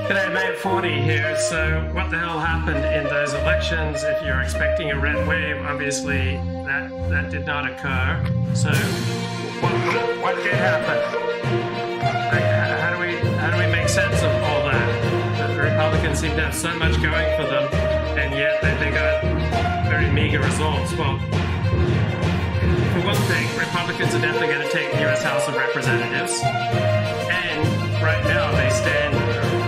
G'day, mate. 40 here. So, what the hell happened in those elections? If you're expecting a red wave, obviously that did not occur. So, what did happen? Like, how do we make sense of all that? The Republicans seem to have so much going for them, and yet they got very meager results. Well, for one thing, Republicans are definitely going to take the U.S. House of Representatives, and right now they stand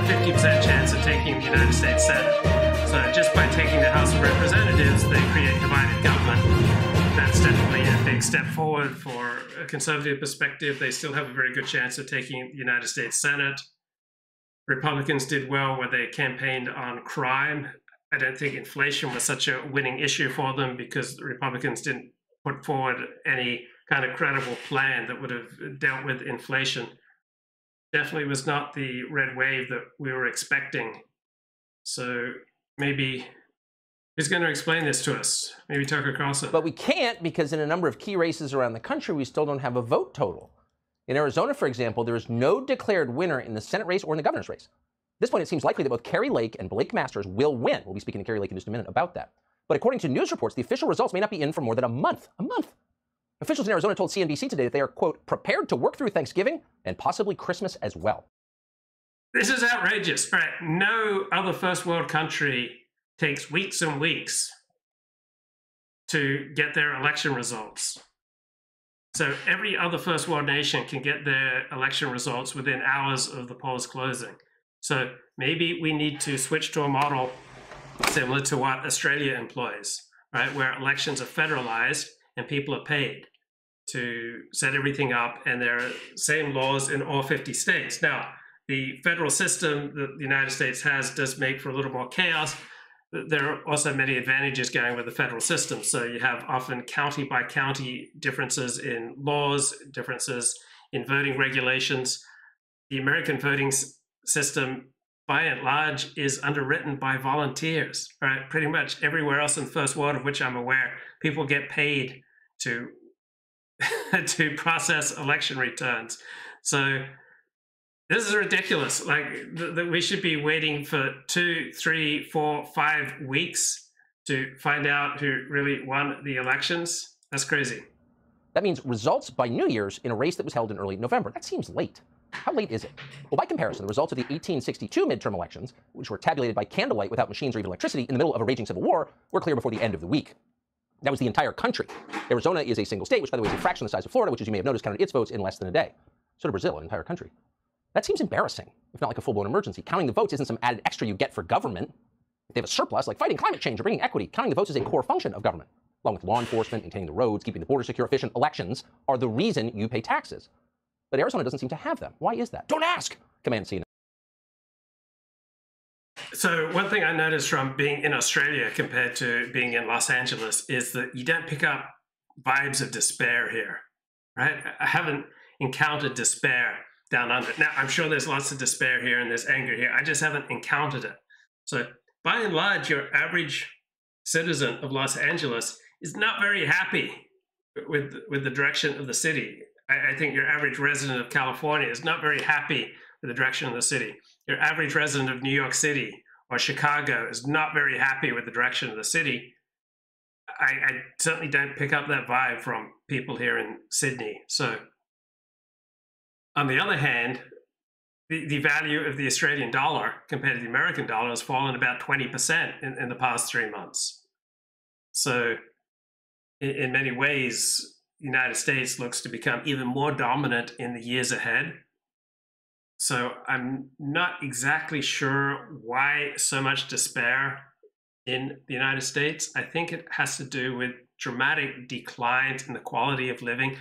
50% chance of taking the United States Senate. So just by taking the House of Representatives, they create divided government. That's definitely a big step forward for a conservative perspective. They still have a very good chance of taking the United States Senate. Republicans did well when they campaigned on crime. I don't think inflation was such a winning issue for them because the Republicans didn't put forward any kind of credible plan that would have dealt with inflation. Definitely was not the red wave that we were expecting. So maybe who's going to explain this to us? Maybe Tucker Carlson. But we can't because in a number of key races around the country, we still don't have a vote total. In Arizona, for example, there is no declared winner in the Senate race or in the governor's race. At this point, it seems likely that both Kari Lake and Blake Masters will win. We'll be speaking to Kari Lake in just a minute about that. But according to news reports, the official results may not be in for more than a month. A month. Officials in Arizona told CNBC today that they are, quote, prepared to work through Thanksgiving and possibly Christmas as well. This is outrageous. Right? No other first world country takes weeks and weeks to get their election results. So every other first world nation can get their election results within hours of the polls closing. So maybe we need to switch to a model similar to what Australia employs, right? Where elections are federalized and people are paid to set everything up, and there are same laws in all 50 states. Now, the federal system that the United States has does make for a little more chaos. There are also many advantages going with the federal system. So you have often county by county differences in laws, differences in voting regulations. The American voting system, by and large, is underwritten by volunteers, right? Pretty much everywhere else in the first world of which I'm aware, people get paid to to process election returns. So this is ridiculous. Like that we should be waiting for 2, 3, 4, 5 weeks to find out who really won the elections. That's crazy. That means results by New Year's in a race that was held in early November. That seems late. How late is it? Well, by comparison, the results of the 1862 midterm elections, which were tabulated by candlelight without machines or even electricity in the middle of a raging civil war, were clear before the end of the week. That was the entire country. Arizona is a single state, which, by the way, is a fraction of the size of Florida, which, as you may have noticed, counted its votes in less than a day. So did Brazil, an entire country. That seems embarrassing, if not like a full-blown emergency. Counting the votes isn't some added extra you get for government. If they have a surplus, like fighting climate change or bringing equity, counting the votes is a core function of government. Along with law enforcement, maintaining the roads, keeping the border secure, efficient elections are the reason you pay taxes. But Arizona doesn't seem to have them. Why is that? Don't ask! Command C. So one thing I noticed from being in Australia compared to being in Los Angeles is that you don't pick up vibes of despair here, right? I haven't encountered despair down under. Now, I'm sure there's lots of despair here and there's anger here. I just haven't encountered it. So by and large, your average citizen of Los Angeles is not very happy with the direction of the city. I think your average resident of California is not very happy with the direction of the city. Your average resident of New York City or Chicago is not very happy with the direction of the city. I certainly don't pick up that vibe from people here in Sydney. So on the other hand, the value of the Australian dollar compared to the American dollar has fallen about 20% in the past 3 months. So in many ways, the United States looks to become even more dominant in the years ahead. So I'm not exactly sure why so much despair in the United States. I think it has to do with dramatic declines in the quality of living,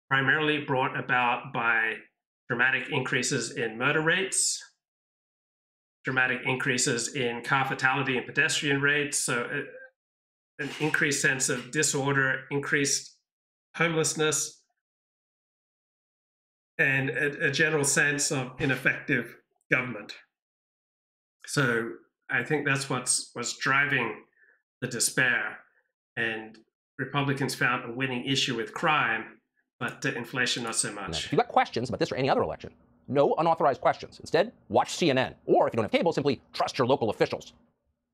primarily brought about by dramatic increases in murder rates, dramatic increases in car fatality and pedestrian rates. So an increased sense of disorder, increased homelessness, and a general sense of ineffective government. So I think that's what's driving the despair. And Republicans found a winning issue with crime, but inflation not so much. If you've got questions about this or any other election, No unauthorized questions. Instead, watch CNN. Or if you don't have cable, simply trust your local officials.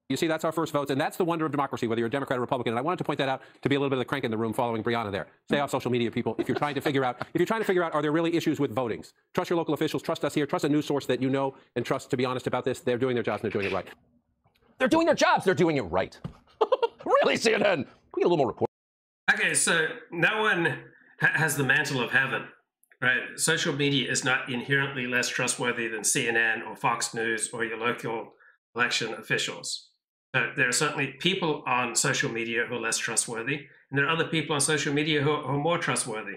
You see, that's our first votes, and that's the wonder of democracy, whether you're a Democrat or Republican. And I wanted to point that out to be a little bit of the crank in the room following Brianna there. Stay off social media, people, if you're trying to figure out, are there really issues with votings? Trust your local officials, trust us here, trust a news source that you know, and trust, to be honest about this, they're doing their jobs and they're doing it right. They're doing their jobs, they're doing it right. Really, CNN? Can we get a little more report? Okay, so no one has the mantle of heaven, right? Social media is not inherently less trustworthy than CNN or Fox News or your local election officials. There are certainly people on social media who are less trustworthy, and there are other people on social media who are more trustworthy.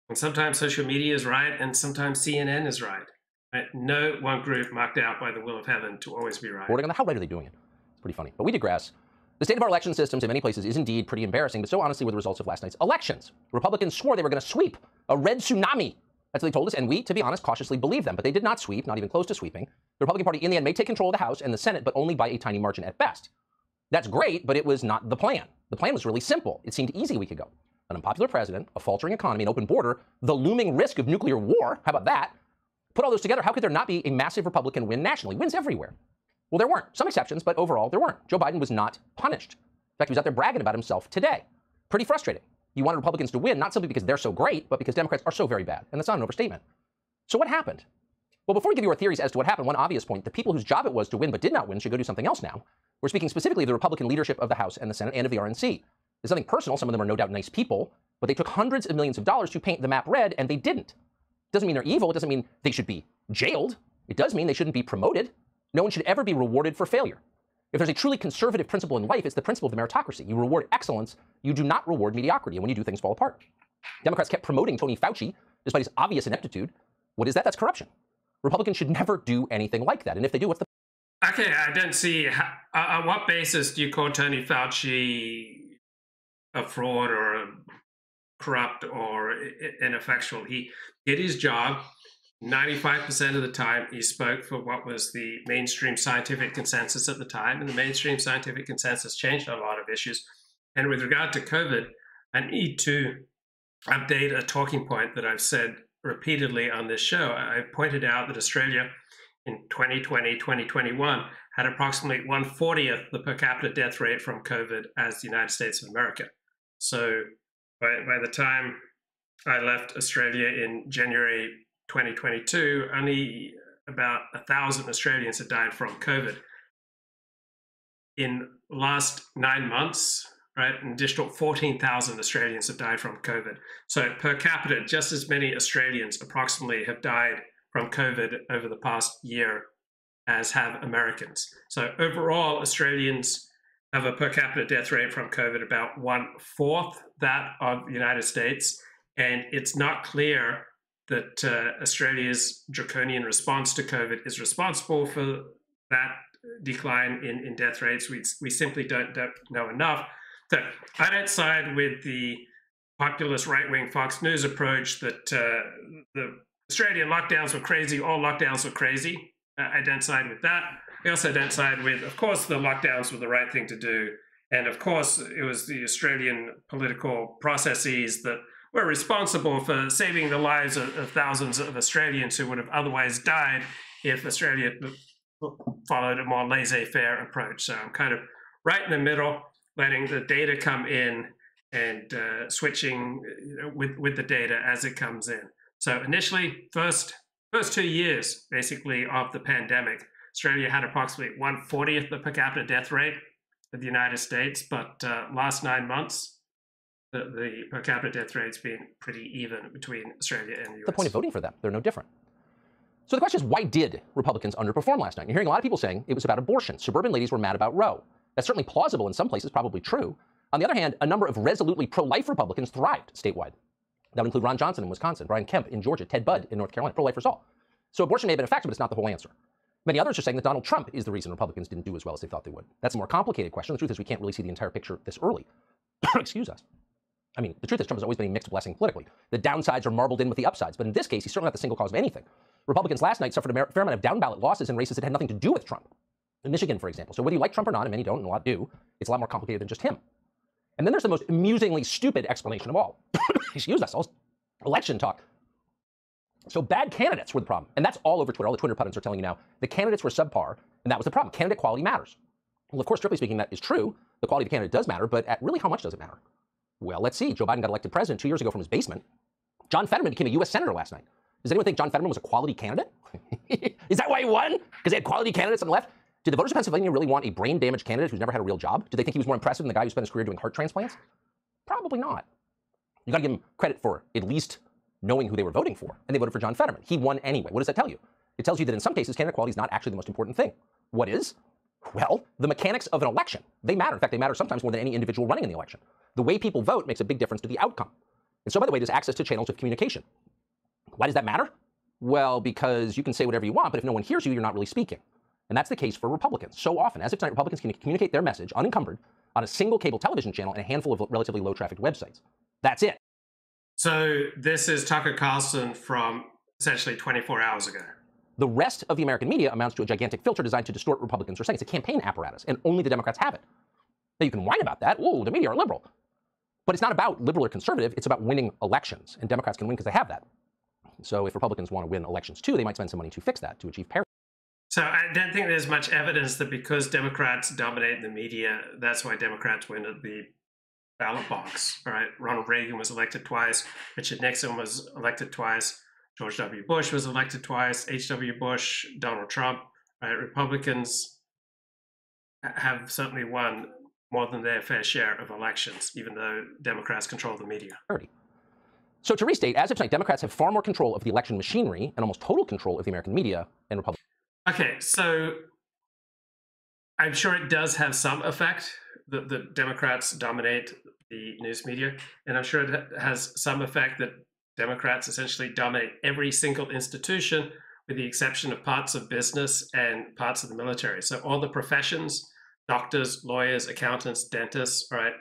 And sometimes social media is right, and sometimes CNN is right. No one group marked out by the will of heaven to always be right. Reporting on how right are they doing it? It's pretty funny. But we digress. The state of our election systems in many places is indeed pretty embarrassing, but so honestly were the results of last night's elections. Republicans swore they were going to sweep a red tsunami. That's what they told us, and we, to be honest, cautiously believed them. But they did not sweep, not even close to sweeping. The Republican Party in the end may take control of the House and the Senate, but only by a tiny margin at best. That's great, but it was not the plan. The plan was really simple. It seemed easy a week ago. An unpopular president, a faltering economy, an open border, the looming risk of nuclear war. How about that? Put all those together, how could there not be a massive Republican win nationally? Wins everywhere. Well, there weren't. Some exceptions, but overall, there weren't. Joe Biden was not punished. In fact, he was out there bragging about himself today. Pretty frustrating. You wanted Republicans to win, not simply because they're so great, but because Democrats are so very bad. And that's not an overstatement. So what happened? Well, before we give you our theories as to what happened, one obvious point, the people whose job it was to win but did not win should go do something else now. We're speaking specifically of the Republican leadership of the House and the Senate and of the RNC. There's nothing personal. Some of them are no doubt nice people, but they took hundreds of millions of dollars to paint the map red, and they didn't. It doesn't mean they're evil. It doesn't mean they should be jailed. It does mean they shouldn't be promoted. No one should ever be rewarded for failure. If there's a truly conservative principle in life, it's the principle of the meritocracy. You reward excellence. You do not reward mediocrity. And when you do, things fall apart. Democrats kept promoting Tony Fauci despite his obvious ineptitude. What is that? That's corruption. Republicans should never do anything like that. And if they do, what's the... Okay, I don't see on what basis do you call Tony Fauci a fraud or a corrupt or ineffectual? He did his job 95% of the time. He spoke for what was the mainstream scientific consensus at the time, and the mainstream scientific consensus changed on a lot of issues. And with regard to COVID, I need to update a talking point that I've said repeatedly on this show. I pointed out that Australia in 2020, 2021 had approximately 1/40th the per capita death rate from COVID as the United States of America. So by the time I left Australia in January 2022, only about 1,000 Australians had died from COVID. In the last 9 months, right, an additional 14,000 Australians have died from COVID. So per capita, just as many Australians approximately have died from COVID over the past year as have Americans. So overall, Australians have a per capita death rate from COVID about 1/4 that of the United States. And it's not clear that Australia's draconian response to COVID is responsible for that decline in death rates. We simply don't know enough. So I don't side with the populist right-wing Fox News approach that the Australian lockdowns were crazy, all lockdowns were crazy. I don't side with that. I also don't side with, of course, the lockdowns were the right thing to do. And of course, it was the Australian political processes that were responsible for saving the lives of thousands of Australians who would have otherwise died if Australia followed a more laissez-faire approach. So I'm kind of right in the middle, letting the data come in and switching with the data as it comes in. So initially, first 2 years, basically, of the pandemic, Australia had approximately 1/40th the per capita death rate of the United States, but last 9 months, the per capita death rate's been pretty even between Australia and the US. The point of voting for them, they're no different. So the question is, why did Republicans underperform last night? You're hearing a lot of people saying it was about abortion. Suburban ladies were mad about Roe. That's certainly plausible in some places, probably true. On the other hand, a number of resolutely pro-life Republicans thrived statewide. That would include Ron Johnson in Wisconsin, Brian Kemp in Georgia, Ted Budd in North Carolina, pro-lifers all. So abortion may have been a factor, but it's not the whole answer. Many others are saying that Donald Trump is the reason Republicans didn't do as well as they thought they would. That's a more complicated question. The truth is we can't really see the entire picture this early. Excuse us. I mean, the truth is Trump has always been a mixed blessing politically. The downsides are marbled in with the upsides, but in this case, he's certainly not the single cause of anything. Republicans last night suffered a fair amount of down-ballot losses in races that had nothing to do with Trump. In Michigan, for example. So whether you like Trump or not, and many don't, and a lot do, it's a lot more complicated than just him. And then there's the most amusingly stupid explanation of all. Excuse us, all election talk. So bad candidates were the problem. And that's all over Twitter. All the Twitter pundits are telling you now the candidates were subpar, and that was the problem. Candidate quality matters. Well, of course, strictly speaking, that is true. The quality of the candidate does matter, but at really how much does it matter? Well, let's see. Joe Biden got elected president 2 years ago from his basement. John Fetterman became a U.S. senator last night. Does anyone think John Fetterman was a quality candidate? Is that why he won? Because they had quality candidates on the left? Did the voters of Pennsylvania really want a brain-damaged candidate who's never had a real job? Did they think he was more impressive than the guy who spent his career doing heart transplants? Probably not. You got to give him credit for at least knowing who they were voting for, and they voted for John Fetterman. He won anyway. What does that tell you? It tells you that in some cases, candidate quality is not actually the most important thing. What is? Well, the mechanics of an election. They matter. In fact, they matter sometimes more than any individual running in the election. The way people vote makes a big difference to the outcome. And so, by the way, there's access to channels of communication. Why does that matter? Well, because you can say whatever you want, but if no one hears you, you're not really speaking. And that's the case for Republicans. So often, as of tonight, Republicans can communicate their message unencumbered on a single cable television channel and a handful of relatively low-trafficked websites. That's it. So this is Tucker Carlson from essentially 24 hours ago. The rest of the American media amounts to a gigantic filter designed to distort what Republicans are saying. It's a campaign apparatus, and only the Democrats have it. Now, you can whine about that. Ooh, the media are liberal. But it's not about liberal or conservative. It's about winning elections, and Democrats can win because they have that. So if Republicans want to win elections too, they might spend some money to fix that, to achieve parity. So I don't think there's much evidence that because Democrats dominate the media, that's why Democrats win at the ballot box. All right, Ronald Reagan was elected twice. Richard Nixon was elected twice. George W. Bush was elected twice. H.W. Bush, Donald Trump. Right? Republicans have certainly won more than their fair share of elections, even though Democrats control the media. So to restate, as of tonight, Democrats have far more control of the election machinery and almost total control of the American media and Republicans. Okay, so I'm sure it does have some effect that the Democrats dominate the news media, and I'm sure it has some effect that Democrats essentially dominate every single institution with the exception of parts of business and parts of the military. So all the professions, doctors, lawyers, accountants, dentists, right?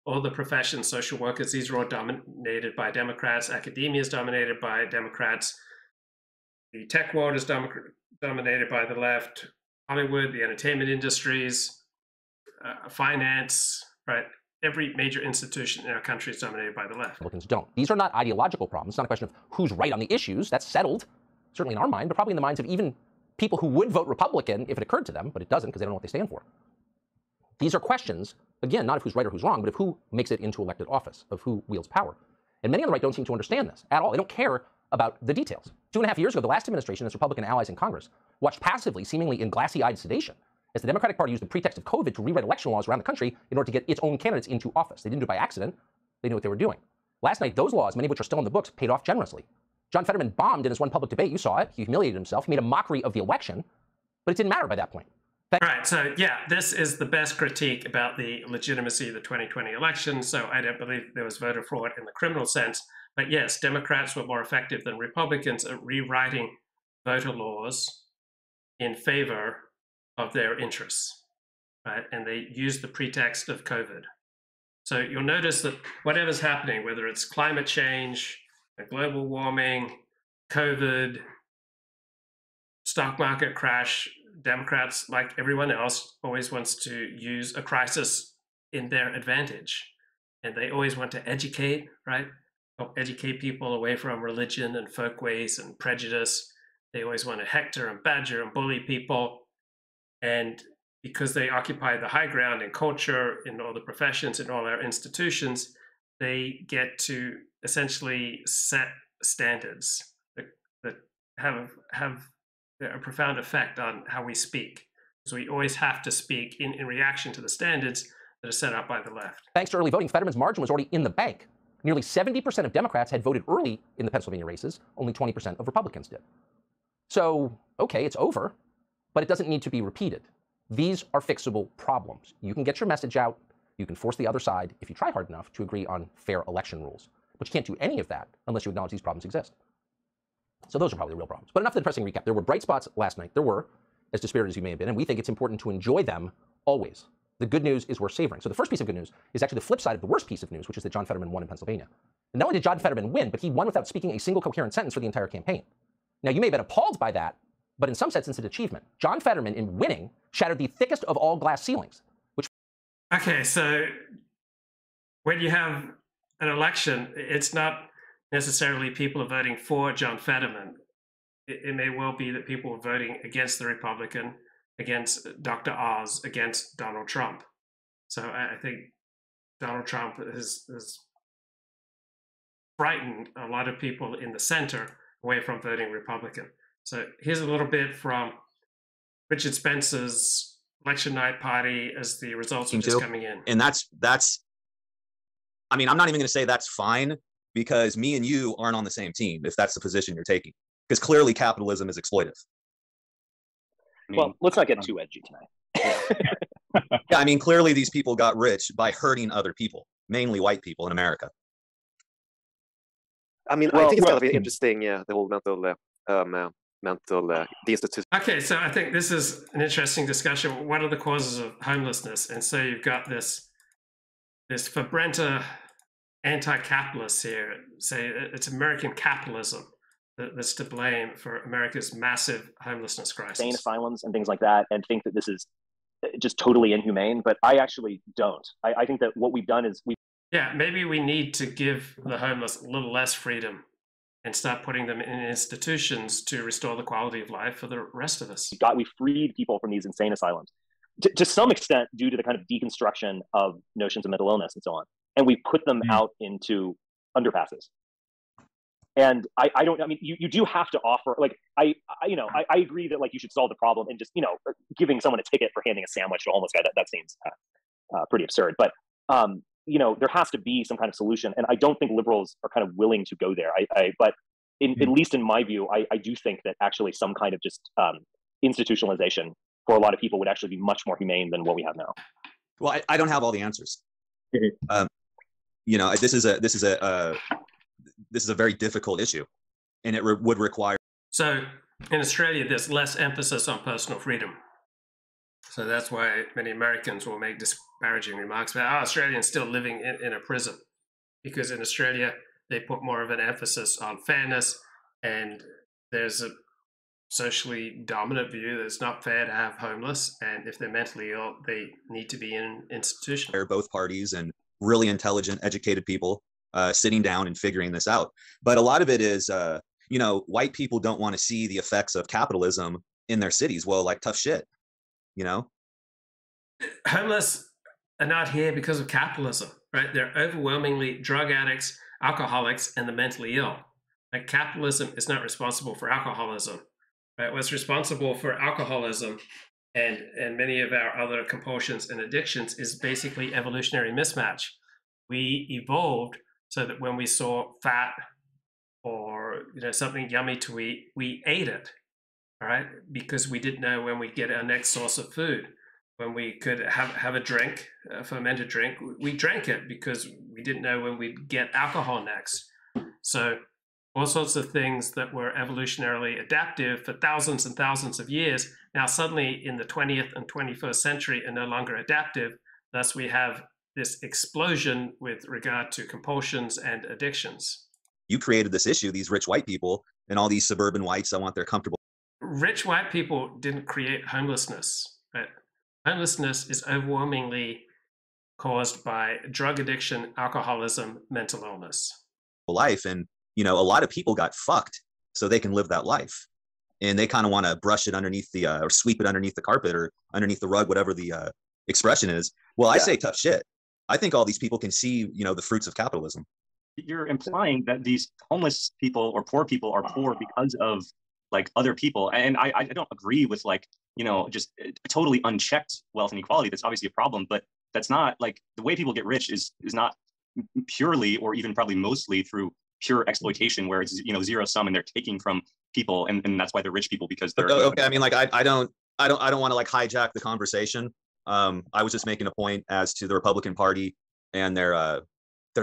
All the professions, social workers, these are all dominated by Democrats. Academia is dominated by Democrats. The tech world is dominated by the left. Hollywood, the entertainment industries, finance, right? Every major institution in our country is dominated by the left. Republicans don't. These are not ideological problems. It's not a question of who's right on the issues. That's settled, certainly in our mind, but probably in the minds of even people who would vote Republican if it occurred to them, but it doesn't because they don't know what they stand for. These are questions, again, not of who's right or who's wrong, but of who makes it into elected office, of who wields power. And many on the right don't seem to understand this at all. They don't care about the details. 2.5 years ago, the last administration and its Republican allies in Congress watched passively, seemingly in glassy-eyed sedation, as the Democratic Party used the pretext of COVID to rewrite election laws around the country in order to get its own candidates into office. They didn't do it by accident. They knew what they were doing. Last night, those laws, many of which are still in the books, paid off generously. John Fetterman bombed in his one public debate. You saw it. He humiliated himself. He made a mockery of the election, but it didn't matter by that point. Right. So, yeah, this is the best critique about the legitimacy of the 2020 election. So I don't believe there was voter fraud in the criminal sense. But yes, Democrats were more effective than Republicans at rewriting voter laws in favor of their interests, right? And they used the pretext of COVID. So you'll notice that whatever's happening, whether it's climate change, global warming, COVID, stock market crash, Democrats, like everyone else, always wants to use a crisis in their advantage. And they always want to educate, right? Educate people away from religion and folkways and prejudice. They always want to hector and badger and bully people. And because they occupy the high ground in culture, in all the professions, in all our institutions, they get to essentially set standards that have a profound effect on how we speak. So we always have to speak in reaction to the standards that are set up by the left. Thanks to early voting, Fetterman's margin was already in the bank. Nearly 70% of Democrats had voted early in the Pennsylvania races. Only 20% of Republicans did. So, okay, it's over, but it doesn't need to be repeated. These are fixable problems. You can get your message out. You can force the other side, if you try hard enough, to agree on fair election rules. But you can't do any of that unless you acknowledge these problems exist. So those are probably the real problems. But enough of the depressing recap. There were bright spots last night. There were, as dispirited as you may have been, and we think it's important to enjoy them always. The good news is worth savoring. So the first piece of good news is actually the flip side of the worst piece of news, which is that John Fetterman won in Pennsylvania. And not only did John Fetterman win, but he won without speaking a single coherent sentence for the entire campaign. Now, you may have been appalled by that, but in some sense, it's an achievement. John Fetterman, in winning, shattered the thickest of all glass ceilings, which... Okay, so when you have an election, it's not necessarily people are voting for John Fetterman. It may well be that people are voting against the Republican, against Dr. Oz, against Donald Trump. So I think Donald Trump has frightened a lot of people in the center away from voting Republican. So here's a little bit from Richard Spencer's election night party as the results are just coming in. And that's, I mean, I'm not even going to say that's fine, because me and you aren't on the same team if that's the position you're taking, because clearly capitalism is exploitive. Well, let's not get too edgy tonight. Yeah, I mean, clearly these people got rich by hurting other people, mainly white people in America. I mean, I think it's kind of interesting, yeah, the whole the institution. Okay, so I think this is an interesting discussion. What are the causes of homelessness? And so you've got this Fabrenta anti-capitalists here say it's American capitalism that's to blame for America's massive homelessness crisis. Insane asylums and things like that, and think that this is just totally inhumane. But I actually don't. I think that what we've done is yeah, maybe we need to give the homeless a little less freedom and start putting them in institutions to restore the quality of life for the rest of us. We freed people from these insane asylums to some extent due to the kind of deconstruction of notions of mental illness and so on. And we put them out into underpasses. And I don't, I mean, you do have to offer, like, I agree that, like, you should solve the problem and just, giving someone a ticket for handing a sandwich to a homeless guy, that seems pretty absurd. But, there has to be some kind of solution. And I don't think liberals are kind of willing to go there. But at least in my view, I do think that actually some kind of just institutionalization for a lot of people would actually be much more humane than what we have now. Well, I don't have all the answers. This is a very difficult issue, and it would require. So in Australia, there's less emphasis on personal freedom. So that's why many Americans will make disparaging remarks about Australians still living in a prison, because in Australia, they put more of an emphasis on fairness, and there's a socially dominant view that it's not fair to have homeless, and if they're mentally ill, they need to be in an institution. They're both parties and really intelligent, educated people sitting down and figuring this out. But a lot of it is, white people don't want to see the effects of capitalism in their cities. Well, like, tough shit, Homeless are not here because of capitalism, right? They're overwhelmingly drug addicts, alcoholics, and the mentally ill. Like, capitalism is not responsible for alcoholism. Right? What's responsible for alcoholism and many of our other compulsions and addictions is basically evolutionary mismatch. We evolved so that when we saw fat or something yummy to eat, we ate it, all right? Because we didn't know when we'd get our next source of food. When we could have a drink, a fermented drink, we drank it because we didn't know when we'd get alcohol next. So all sorts of things that were evolutionarily adaptive for thousands and thousands of years, now suddenly in the 20th and 21st century are no longer adaptive. Thus, we have this explosion with regard to compulsions and addictions. You created this issue, these rich white people and all these suburban whites that want their comfortable. Rich white people didn't create homelessness, but homelessness is overwhelmingly caused by drug addiction, alcoholism, mental illness. Life, and a lot of people got fucked so they can live that life, and they kind of want to brush it underneath the or sweep it underneath the carpet or underneath the rug, whatever the expression is. Well, I say tough shit. I think all these people can see the fruits of capitalism. You're implying that these homeless people or poor people are poor because of like other people, and I don't agree with just totally unchecked wealth inequality. That's obviously a problem, but that's not like the way people get rich is not purely or even probably mostly through pure exploitation, where it's zero sum and they're taking from people, and that's why they're rich people, because they're okay. I mean, like, I don't want to like hijack the conversation. I was just making a point as to the Republican Party and their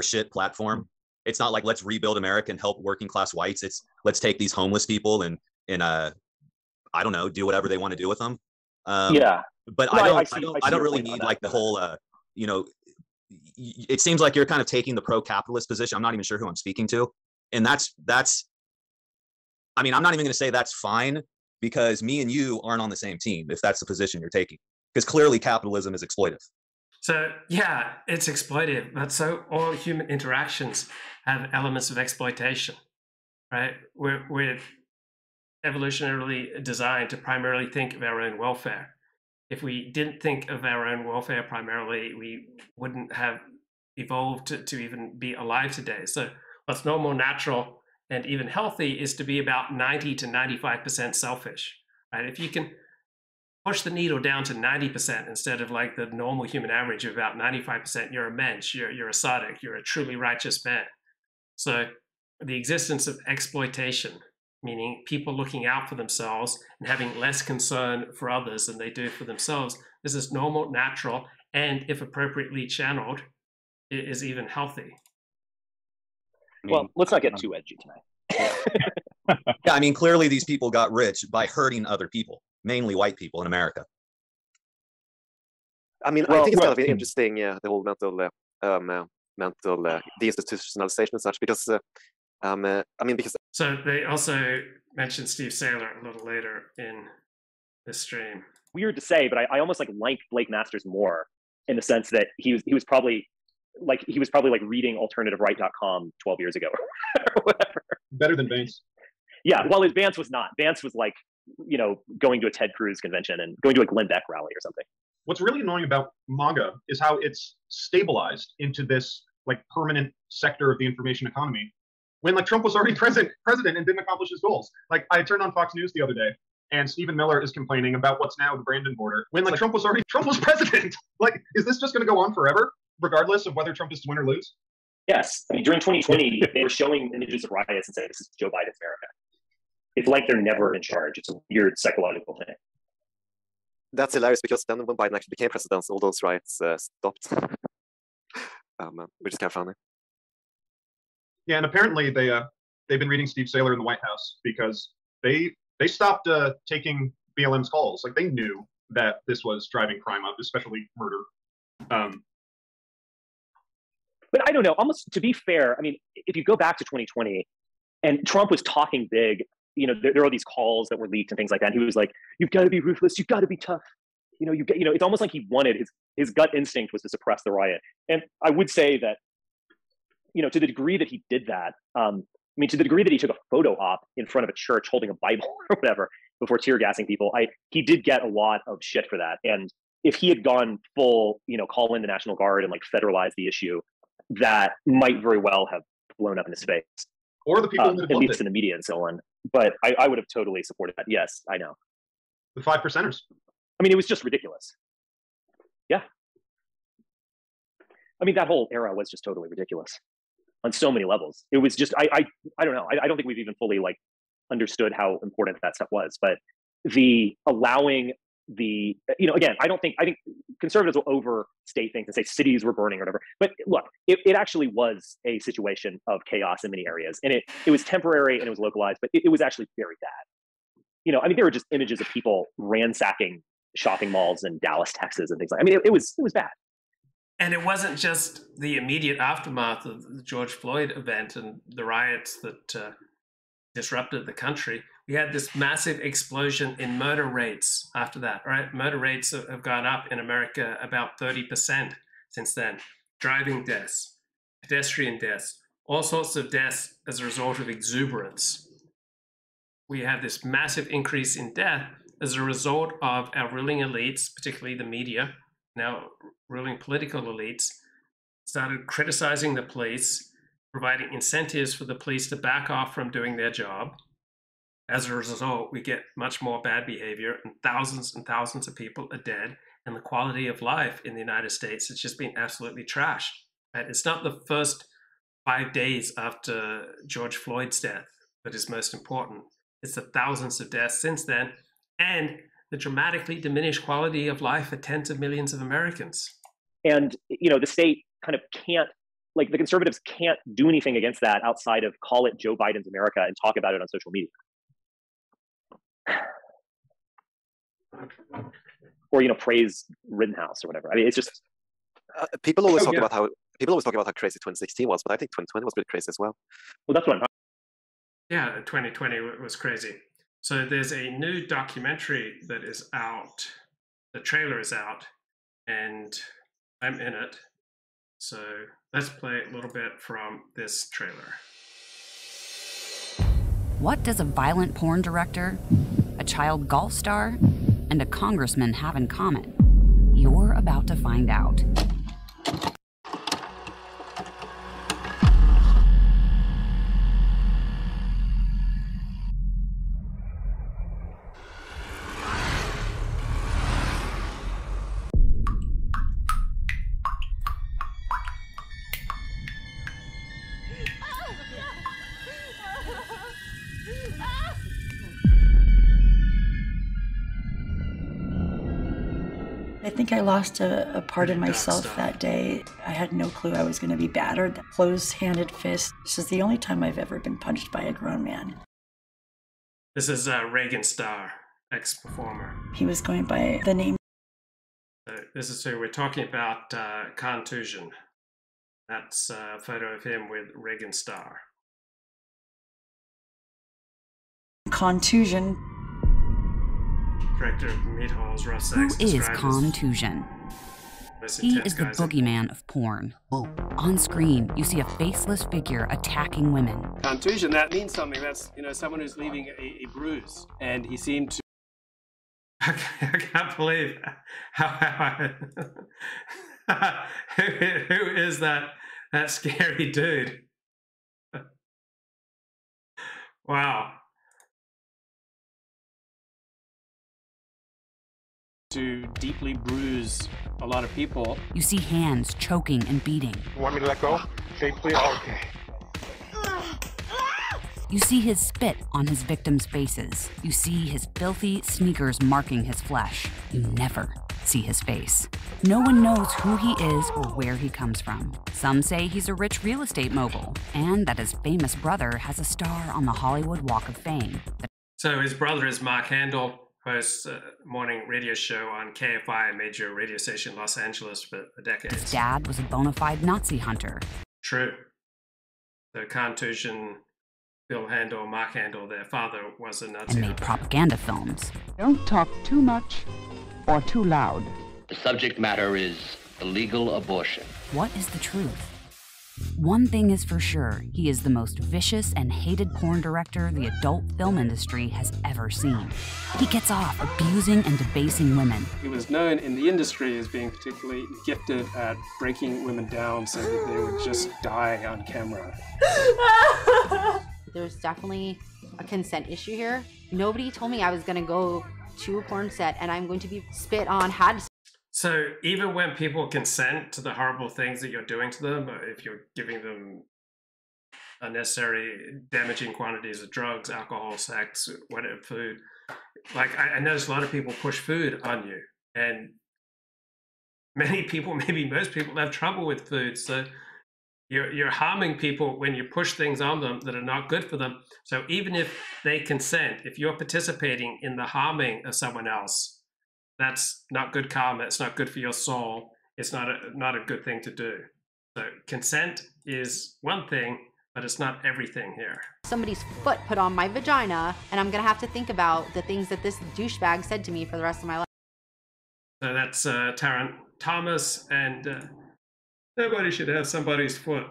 shit platform. It's not like let's rebuild America and help working class whites. It's let's take these homeless people and I don't know, do whatever they want to do with them. But no, I don't really need like the whole it seems like you're kind of taking the pro-capitalist position. I'm not even sure who I'm speaking to, and that's I mean, I'm not even going to say that's fine, because me and you aren't on the same team if that's the position you're taking, because clearly capitalism is exploitive. So yeah, it's exploitive, but so all human interactions have elements of exploitation, right? We're evolutionarily designed to primarily think of our own welfare. If we didn't think of our own welfare primarily, we wouldn't have evolved to even be alive today. So what's normal, natural, and even healthy is to be about 90 to 95% selfish, right? If you can push the needle down to 90% instead of like the normal human average of about 95%, you're a mensch, you're a tzaddik, you're a truly righteous man. So the existence of exploitation, meaning people looking out for themselves and having less concern for others than they do for themselves, this is normal, natural, and if appropriately channeled, it is even healthy. Well, let's not get too edgy tonight. Yeah, I mean, clearly these people got rich by hurting other people, mainly white people in America. I mean, I think it's kind of interesting, the whole mental deinstitutionalization and such, because I mean, because so they also mentioned Steve Saylor a little later in this stream. Weird to say, but I almost like Blake Masters more in the sense that he was probably like reading alternativeright.com 12 years ago or whatever. Better than Vance. Yeah, well, Vance was not. Vance was like, you know, going to a Ted Cruz convention and going to a Glenn Beck rally or something. What's really annoying about MAGA is how it's stabilized into this like permanent sector of the information economy when like Trump was already president and didn't accomplish his goals. Like I turned on Fox News the other day and Stephen Miller is complaining about what's now the Brandon border when like Trump was president. Like, is this just going to go on forever, regardless of whether Trump is to win or lose? Yes. I mean, during 2020, they were showing images of riots and saying, this is Joe Biden's America. It's like they're never in charge. It's a weird psychological thing. That's hilarious because then when Biden actually became president, all those riots stopped, which is kind of funny. Yeah, and apparently they've been reading Steve Saylor in the White House because they stopped taking BLM's calls. Like they knew that this was driving crime up, especially murder. But I don't know. Almost to be fair, I mean, if you go back to 2020, and Trump was talking big. You know, there are these calls that were leaked and things like that. And he was like, "You've got to be ruthless. You've got to be tough. You know, it's almost like he wanted his gut instinct was to suppress the riot." And I would say that, you know, to the degree that he did that, I mean, to the degree that he took a photo op in front of a church holding a Bible or whatever before tear gassing people, he did get a lot of shit for that. And if he had gone full, you know, call in the National Guard and like federalize the issue, that might very well have blown up in his face. Or the people at least in the media and so on. But I would have totally supported that. Yes, I know. The 5%ers. I mean, it was just ridiculous. Yeah. I mean, that whole era was just totally ridiculous on so many levels. It was just, I don't know. I don't think we've even fully like understood how important that stuff was. But the allowing the, you know, again, I think conservatives will overstate things and say cities were burning or whatever. But look, it actually was a situation of chaos in many areas. And it was temporary and it was localized, but it was actually very bad. You know, I mean, there were just images of people ransacking shopping malls in Dallas, Texas and things like that. I mean, it was bad. And it wasn't just the immediate aftermath of the George Floyd event and the riots that disrupted the country. We had this massive explosion in murder rates after that, right? Murder rates have gone up in America about 30% since then. Driving deaths, pedestrian deaths, all sorts of deaths as a result of exuberance. We have this massive increase in death as a result of our ruling elites, particularly the media, now ruling political elites, started criticizing the police, providing incentives for the police to back off from doing their job. As a result, we get much more bad behavior and thousands of people are dead. And the quality of life in the United States has just been absolutely trashed. Right? It's not the first 5 days after George Floyd's death that is most important. It's the thousands of deaths since then and the dramatically diminished quality of life for tens of millions of Americans. And, you know, the state kind of can't, like the conservatives can't do anything against that outside of call it Joe Biden's America and talk about it on social media. Or, you know, praise Rittenhouse or whatever. I mean, it's just people always talk about how crazy 2016 was, but I think 2020 was pretty crazy as well. Well, that's what I'm. Yeah, 2020 was crazy. So there's a new documentary that is out. The trailer is out, and I'm in it. So let's play a little bit from this trailer. What does a violent porn director, a child golf star, and a congressman have in common? You're about to find out. I think I lost a part of myself that day. I had no clue I was going to be battered. Closed-handed fist. This is the only time I've ever been punched by a grown man. This is Reagan Starr, ex-performer. He was going by the name. This is who we're talking about, Tusion. That's a photo of him with Reagan Starr. Tusion. Director of Meat Halls, Ross Who Sachs. is Tusion? He is the boogeyman of porn. On screen, you see a faceless figure attacking women. Tusion, that means something. That's, someone who's leaving a bruise. And he seemed to... I can't believe who is that scary dude? Wow. To deeply bruise a lot of people. You see hands choking and beating. You want me to let go? Say please. Okay. You see his spit on his victims' faces. You see his filthy sneakers marking his flesh. You never see his face. No one knows who he is or where he comes from. Some say he's a rich real estate mogul, and that his famous brother has a star on the Hollywood Walk of Fame. So his brother is Mark Handel, hosts a morning radio show on KFI, a major radio station in Los Angeles for decades. His dad was a bona fide Nazi hunter. True. So Tusion, Bill Handel, Mark Handel, their father was a Nazi and made hunter. Propaganda films. Don't talk too much or too loud. The subject matter is illegal abortion. What is the truth? One thing is for sure, he is the most vicious and hated porn director the adult film industry has ever seen. He gets off abusing and debasing women. He was known in the industry as being particularly gifted at breaking women down so that they would just die on camera. There's definitely a consent issue here. Nobody told me I was going to go to a porn set and I'm going to be spit on, So even when people consent to the horrible things that you're doing to them, if you're giving them unnecessary damaging quantities of drugs, alcohol, sex, whatever, food, like I notice a lot of people push food on you, and many people, maybe most people, have trouble with food. So you're harming people when you push things on them that are not good for them. So even if they consent, if you're participating in the harming of someone else, that's not good karma. It's not good for your soul. It's not a good thing to do. So consent is one thing, but it's not everything here. Somebody's foot put on my vagina, and I'm going to have to think about the things that this douchebag said to me for the rest of my life. So that's Tarrant Thomas, and nobody should have somebody's foot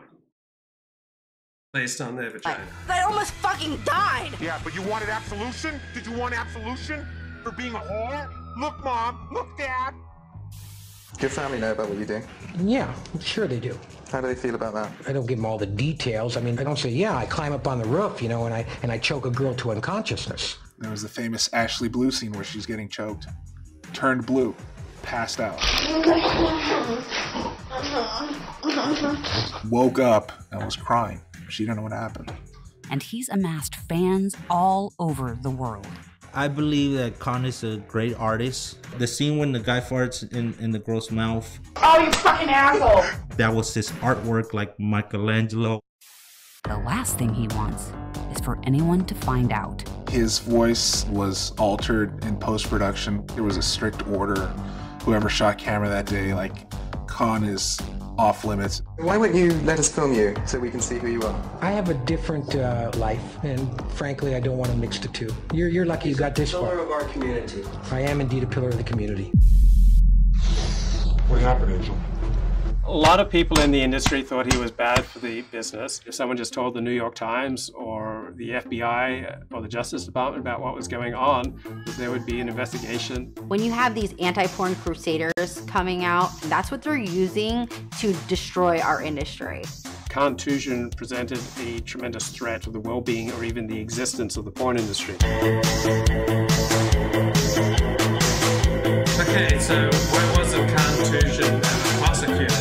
placed on their vagina. I almost fucking died! Yeah, but you wanted absolution? Did you want absolution for being a whore? Look, Mom. Look, Dad. Your family know about what you do? Yeah, sure they do. How do they feel about that? I don't give them all the details. I mean, I don't say, yeah, I climb up on the roof, and I choke a girl to unconsciousness. There was the famous Ashley Blue scene where she's getting choked, turned blue, passed out. Woke up and was crying. She didn't know what happened. And he's amassed fans all over the world. I believe that Kanye is a great artist. The scene when the guy farts in the girl's mouth. Oh, you fucking asshole! That was his artwork, like Michelangelo. The last thing he wants is for anyone to find out. His voice was altered in post-production. There was a strict order. Whoever shot camera that day, like, Khan is off limits. Why won't you let us film you so we can see who you are? I have a different life, and frankly, I don't want to mix the two. You're lucky you got this far. Pillar of our community. I am indeed a pillar of the community. What happened, Angel? A lot of people in the industry thought he was bad for the business. If someone just told the New York Times or the FBI or the Justice Department about what was going on, there would be an investigation. When you have these anti-porn crusaders coming out, that's what they're using to destroy our industry. Tusion presented a tremendous threat to the well-being or even the existence of the porn industry. Okay, so why wasn't Tusion prosecuted?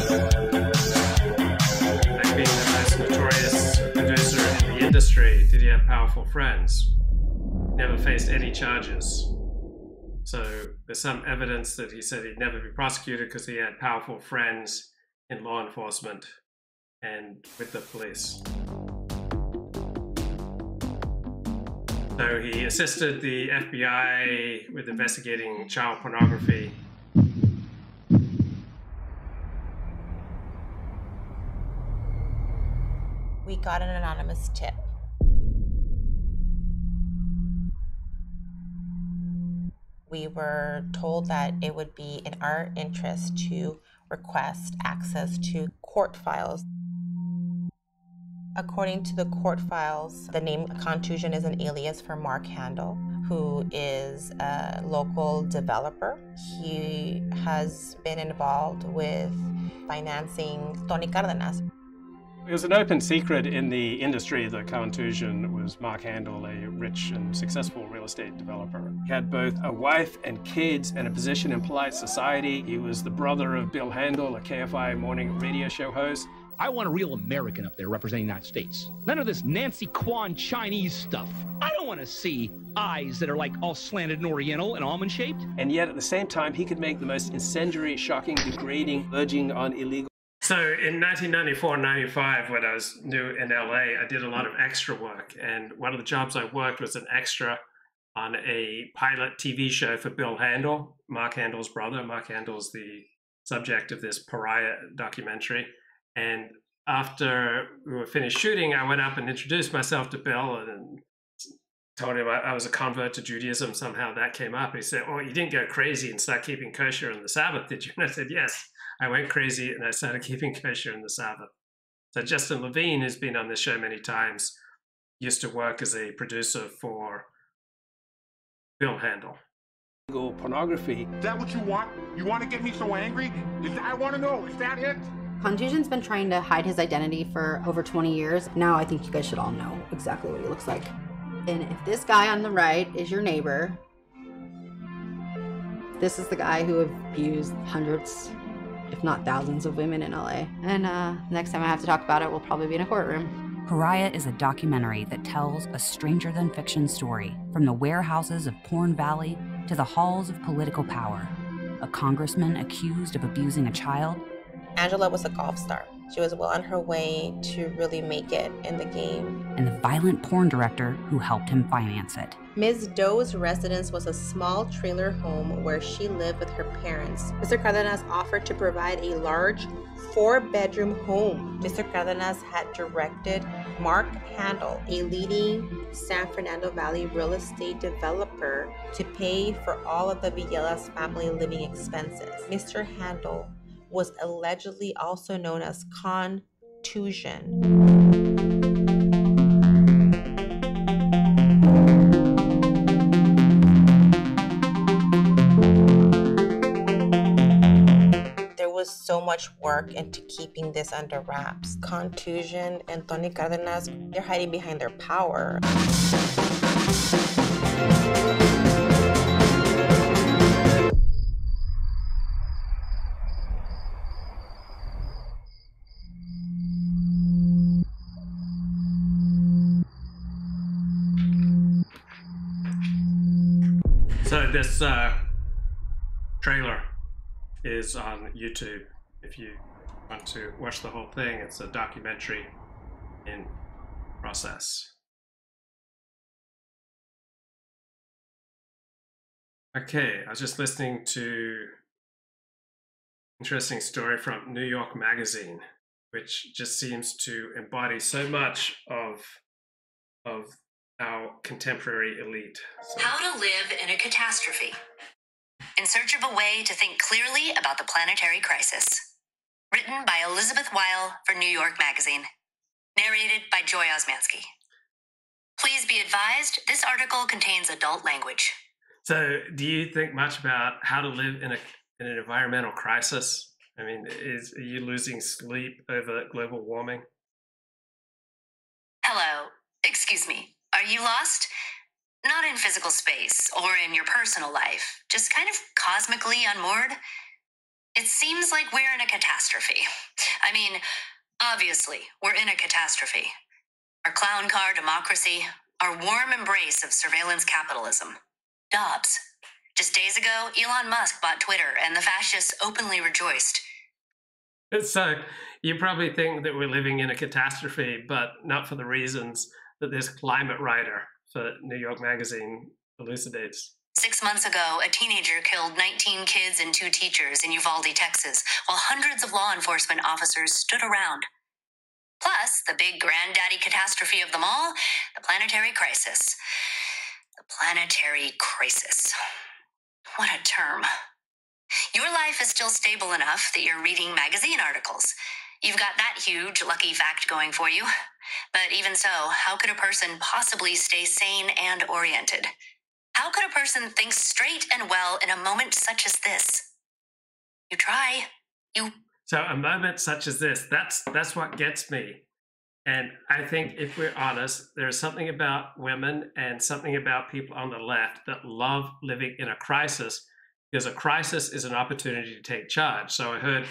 Like being the most notorious producer in the industry, did he have powerful friends? Never faced any charges. So there's some evidence that he said he'd never be prosecuted because he had powerful friends in law enforcement and with the police. So he assisted the FBI with investigating child pornography. We got an anonymous tip. We were told that it would be in our interest to request access to court files. According to the court files, the name Tusion is an alias for Mark Handel, who is a local developer. He has been involved with financing Tony Cardenas. It was an open secret in the industry that Tusion was Mark Handel, a rich and successful real estate developer. He had both a wife and kids and a position in polite society. He was the brother of Bill Handel, a KFI morning radio show host. I want a real American up there representing the United States. None of this Nancy Kwan Chinese stuff. I don't want to see eyes that are like all slanted and oriental and almond-shaped. And yet at the same time, he could make the most incendiary, shocking, degrading, verging on illegal. So in 1994-95, when I was new in LA, I did a lot of extra work. And one of the jobs I worked was an extra on a pilot TV show for Bill Handel, Mark Handel's brother. Mark Handel's the subject of this PARIAH documentary. And after we were finished shooting, I went up and introduced myself to Bill and told him I was a convert to Judaism. Somehow that came up. And he said, "Oh, you didn't go crazy and start keeping kosher on the Sabbath, did you?" And I said, "Yes, I went crazy and I started keeping kosher on the Sabbath." So Justin Levine, who's been on this show many times, used to work as a producer for Bill Handel. Illegal pornography. Is that what you want? You want to get me so angry? I want to know, is that it? Tusion's been trying to hide his identity for over 20 years. Now I think you guys should all know exactly what he looks like. And if this guy on the right is your neighbor, this is the guy who abused hundreds, if not thousands of women in LA. And next time I have to talk about it, we'll probably be in a courtroom. PARIAH is a documentary that tells a stranger-than-fiction story from the warehouses of Porn Valley to the halls of political power. A congressman accused of abusing a child. Angela was a golf star. She was well on her way to really make it in the game. And the violent porn director who helped him finance it. Ms. Doe's residence was a small trailer home where she lived with her parents. Mr. Cardenas offered to provide a large 4-bedroom home. Mr. Cardenas had directed Mark Handel, a leading San Fernando Valley real estate developer, to pay for all of the Villegas family living expenses. Mr. Handel was allegedly also known as Tusion. There was so much work into keeping this under wraps. Tusion and Tony Cardenas, they're hiding behind their power. So this trailer is on YouTube. If you want to watch the whole thing, it's a documentary in process. Okay, I was just listening to an interesting story from New York Magazine, which just seems to embody so much of our contemporary elite. So. How to live in a catastrophe. In search of a way to think clearly about the planetary crisis. Written by Elizabeth Weil for New York Magazine. Narrated by Joy Osmansky. Please be advised, this article contains adult language. So, do you think much about how to live in an environmental crisis? I mean, are you losing sleep over global warming? Hello. Excuse me. Are you lost? Not in physical space or in your personal life, just kind of cosmically unmoored. It seems like we're in a catastrophe. I mean, obviously, we're in a catastrophe. Our clown car democracy, our warm embrace of surveillance capitalism. Dobbs. Just days ago, Elon Musk bought Twitter, and the fascists openly rejoiced. So, you probably think that we're living in a catastrophe, but not for the reasons that this climate writer for New York Magazine elucidates. 6 months ago, a teenager killed 19 kids and 2 teachers in Uvalde, Texas, while hundreds of law enforcement officers stood around. Plus, the big granddaddy catastrophe of them all, the planetary crisis. The planetary crisis. What a term. Your life is still stable enough that you're reading magazine articles. You've got that huge, lucky fact going for you. But even so, how could a person possibly stay sane and oriented? How could a person think straight and well in a moment such as this? You try. So a moment such as this, that's what gets me. And I think if we're honest, there's something about women and something about people on the left that love living in a crisis, because a crisis is an opportunity to take charge. So I heard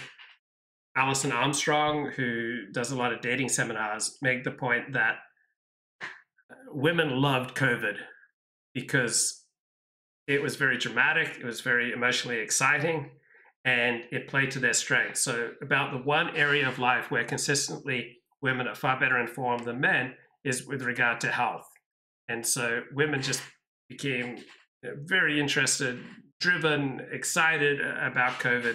Alison Armstrong, who does a lot of dating seminars, make the point that women loved COVID because it was very dramatic, it was very emotionally exciting, and it played to their strengths. So about the one area of life where consistently women are far better informed than men is with regard to health. And so women just became very interested, driven, excited about COVID.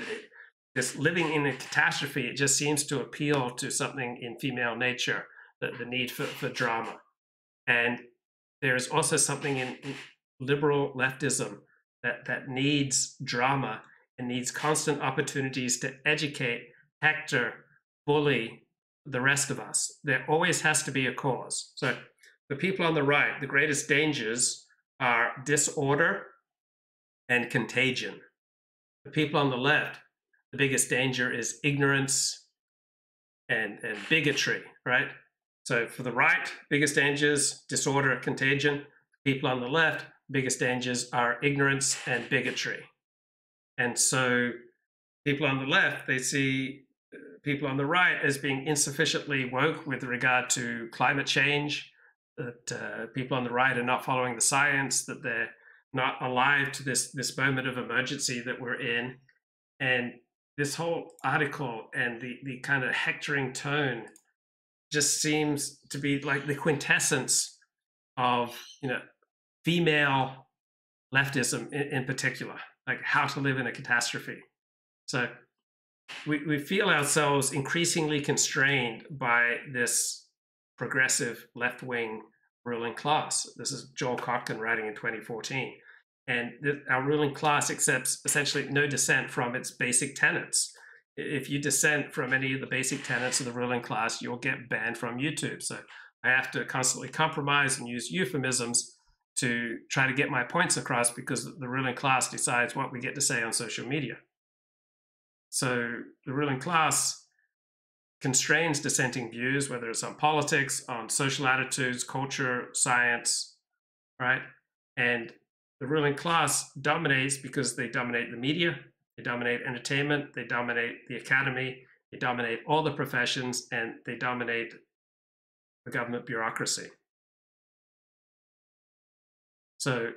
Just living in a catastrophe, it just seems to appeal to something in female nature, the need for drama. And there's also something in liberal leftism that needs drama and needs constant opportunities to educate, hector, bully the rest of us. There always has to be a cause. So the people on the right, the greatest dangers are disorder and contagion. The people on the left, the biggest danger is ignorance and bigotry, right? So for the right, biggest dangers, disorder, contagion. People on the left, biggest dangers are ignorance and bigotry. And so people on the left, they see people on the right as being insufficiently woke with regard to climate change, that people on the right are not following the science, that they're not alive to this moment of emergency that we're in. And this whole article and the kind of hectoring tone just seems to be like the quintessence of, female leftism in particular, like how to live in a catastrophe. So we feel ourselves increasingly constrained by this progressive left-wing ruling class. This is Joel Kotkin writing in 2014. And our ruling class accepts essentially no dissent from its basic tenets. If you dissent from any of the basic tenets of the ruling class, you'll get banned from YouTube. So I have to constantly compromise and use euphemisms to try to get my points across, because the ruling class decides what we get to say on social media. So the ruling class constrains dissenting views, whether it's on politics, on social attitudes, culture, science, right? And the ruling class dominates because they dominate the media, they dominate entertainment, they dominate the academy, they dominate all the professions, and they dominate the government bureaucracy. So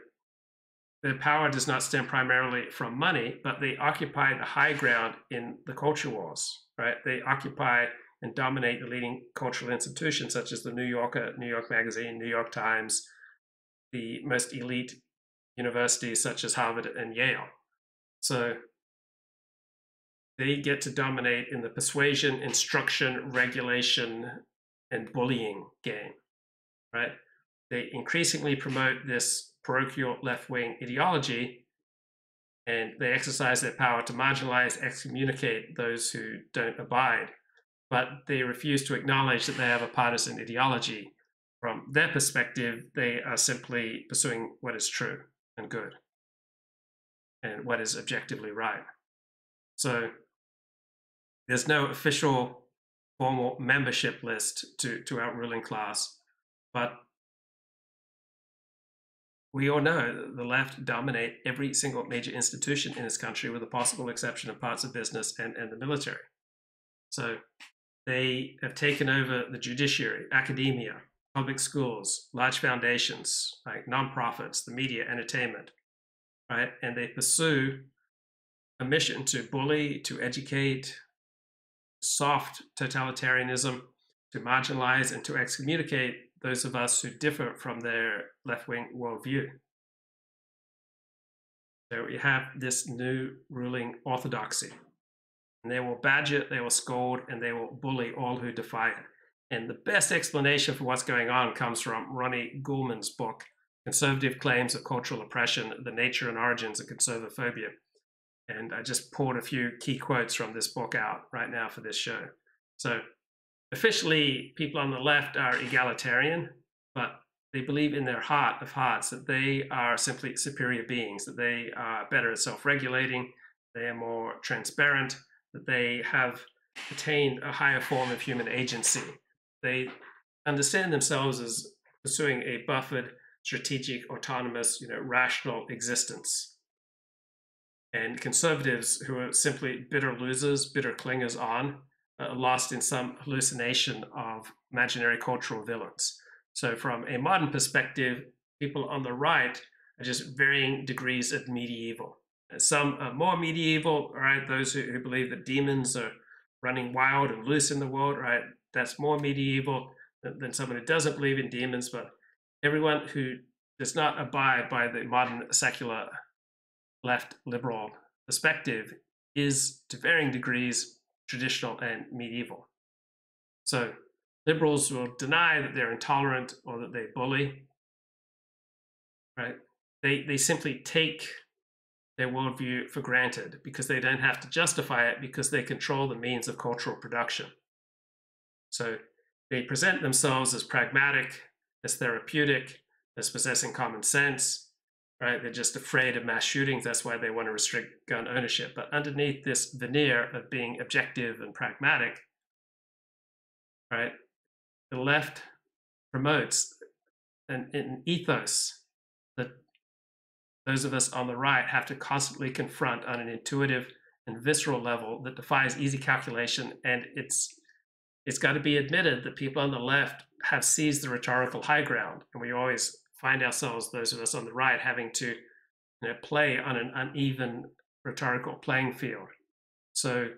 their power does not stem primarily from money, but they occupy the high ground in the culture wars, right? They occupy and dominate the leading cultural institutions such as the New Yorker, New York Magazine, New York Times, the most elite universities such as Harvard and Yale. So they get to dominate in the persuasion, instruction, regulation, and bullying game, right? They increasingly promote this parochial left-wing ideology and they exercise their power to marginalize, excommunicate those who don't abide, but they refuse to acknowledge that they have a partisan ideology. From their perspective, they are simply pursuing what is true and good and what is objectively right. So there's no official formal membership list to our ruling class, but we all know that the left dominate every single major institution in this country, with the possible exception of parts of business and the military. So they have taken over the judiciary, academia, public schools, large foundations, like nonprofits, the media, entertainment, right? And they pursue a mission to bully, to educate, soft totalitarianism, to marginalize and to excommunicate those of us who differ from their left-wing worldview. So we have this new ruling orthodoxy, and they will badger, they will scold, and they will bully all who defy it. And the best explanation for what's going on comes from Ronnie Goulman's book, Conservative Claims of Cultural Oppression, The Nature and Origins of Conservaphobia. And I just pulled a few key quotes from this book out right now for this show. So officially, people on the left are egalitarian, but they believe in their heart of hearts that they are simply superior beings, that they are better at self-regulating, they are more transparent, that they have attained a higher form of human agency. They understand themselves as pursuing a buffered, strategic, autonomous, rational existence. And conservatives, who are simply bitter losers, bitter clingers on, lost in some hallucination of imaginary cultural villains. So from a modern perspective, people on the right are just varying degrees of medieval. Some are more medieval, right? Those who believe that demons are running wild and loose in the world, right? That's more medieval than someone who doesn't believe in demons. But everyone who does not abide by the modern secular left liberal perspective is, to varying degrees, traditional and medieval. So liberals will deny that they're intolerant or that they bully, right? They simply take their worldview for granted because they don't have to justify it, because they control the means of cultural production. So they present themselves as pragmatic, as therapeutic, as possessing common sense, right? They're just afraid of mass shootings. That's why they want to restrict gun ownership. But underneath this veneer of being objective and pragmatic, right, the left promotes an ethos that those of us on the right have to constantly confront on an intuitive and visceral level that defies easy calculation. And it's got to be admitted that people on the left have seized the rhetorical high ground. And we always find ourselves, those of us on the right, having to play on an uneven rhetorical playing field. So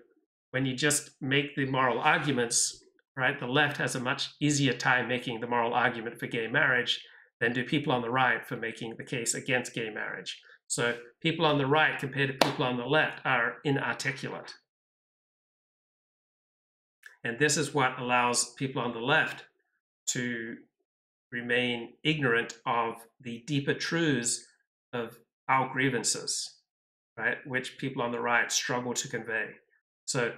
when you just make the moral arguments, right, the left has a much easier time making the moral argument for gay marriage than do people on the right for making the case against gay marriage. So people on the right compared to people on the left are inarticulate. And this is what allows people on the left to remain ignorant of the deeper truths of our grievances, right, which people on the right struggle to convey. So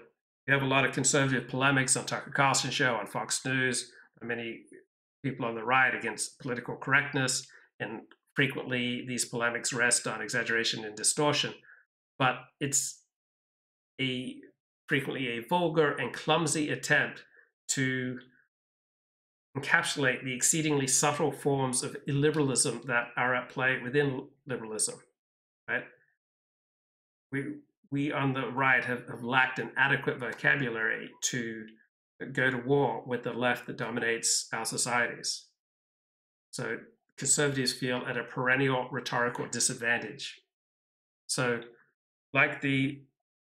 we have a lot of conservative polemics on Tucker Carlson show, on Fox News, many people on the right against political correctness, and frequently these polemics rest on exaggeration and distortion. But it's frequently a vulgar and clumsy attempt to encapsulate the exceedingly subtle forms of illiberalism that are at play within liberalism, right? We on the right have lacked an adequate vocabulary to go to war with the left that dominates our societies. So conservatives feel at a perennial rhetorical disadvantage. So like the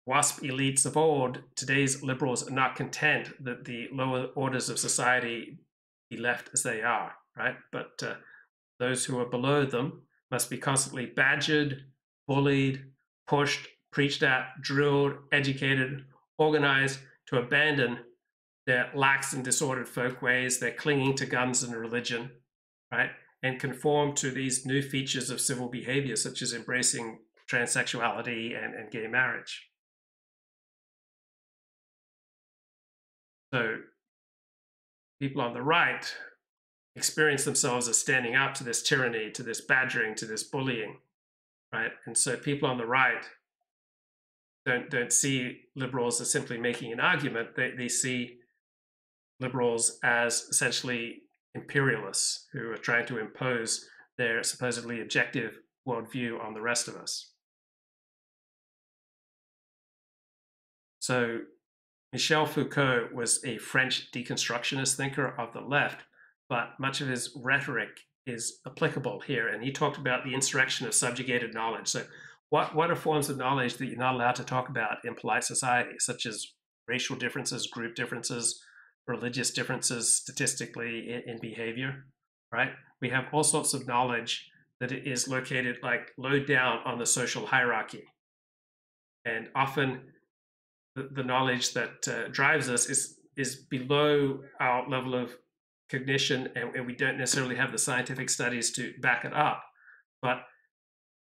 WASP elites of old, today's liberals are not content that the lower orders of society be left as they are, right? But those who are below them must be constantly badgered, bullied, pushed, preached at, drilled, educated, organized to abandon their lax and disordered folk ways, their clinging to guns and religion, right? And conform to these new features of civil behavior, such as embracing transsexuality and gay marriage. So people on the right experience themselves as standing up to this tyranny, to this badgering, to this bullying, right? And so people on the right don't see liberals as simply making an argument. They see liberals as essentially imperialists who are trying to impose their supposedly objective worldview on the rest of us. So Michel Foucault was a French deconstructionist thinker of the left, but much of his rhetoric is applicable here. And he talked about the insurrection of subjugated knowledge. So what are forms of knowledge that you're not allowed to talk about in polite society, such as racial differences, group differences, religious differences statistically in behavior, right? We have all sorts of knowledge that is located like low down on the social hierarchy. And often the knowledge that drives us is below our level of cognition, and we don't necessarily have the scientific studies to back it up. But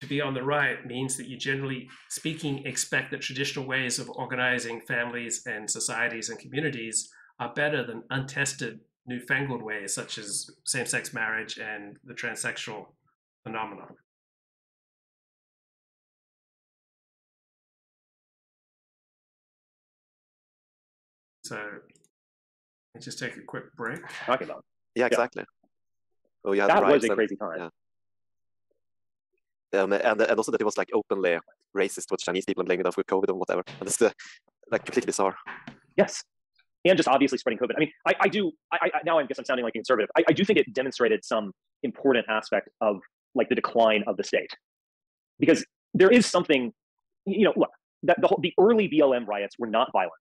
to be on the right means that you, generally speaking, expect that traditional ways of organizing families and societies and communities are better than untested, newfangled ways, such as same-sex marriage and the transsexual phenomenon. So let's just take a quick break. Talking about. Yeah, exactly. Oh, yeah, that was a crazy time. Yeah. And also that it was like openly racist towards Chinese people and blaming them for COVID and whatever. And it's like completely bizarre. Yes. And just obviously spreading COVID. I mean, I now I guess I'm sounding like a conservative. I do think it demonstrated some important aspect of like the decline of the state, because there is something, look, that the early BLM riots were not violent,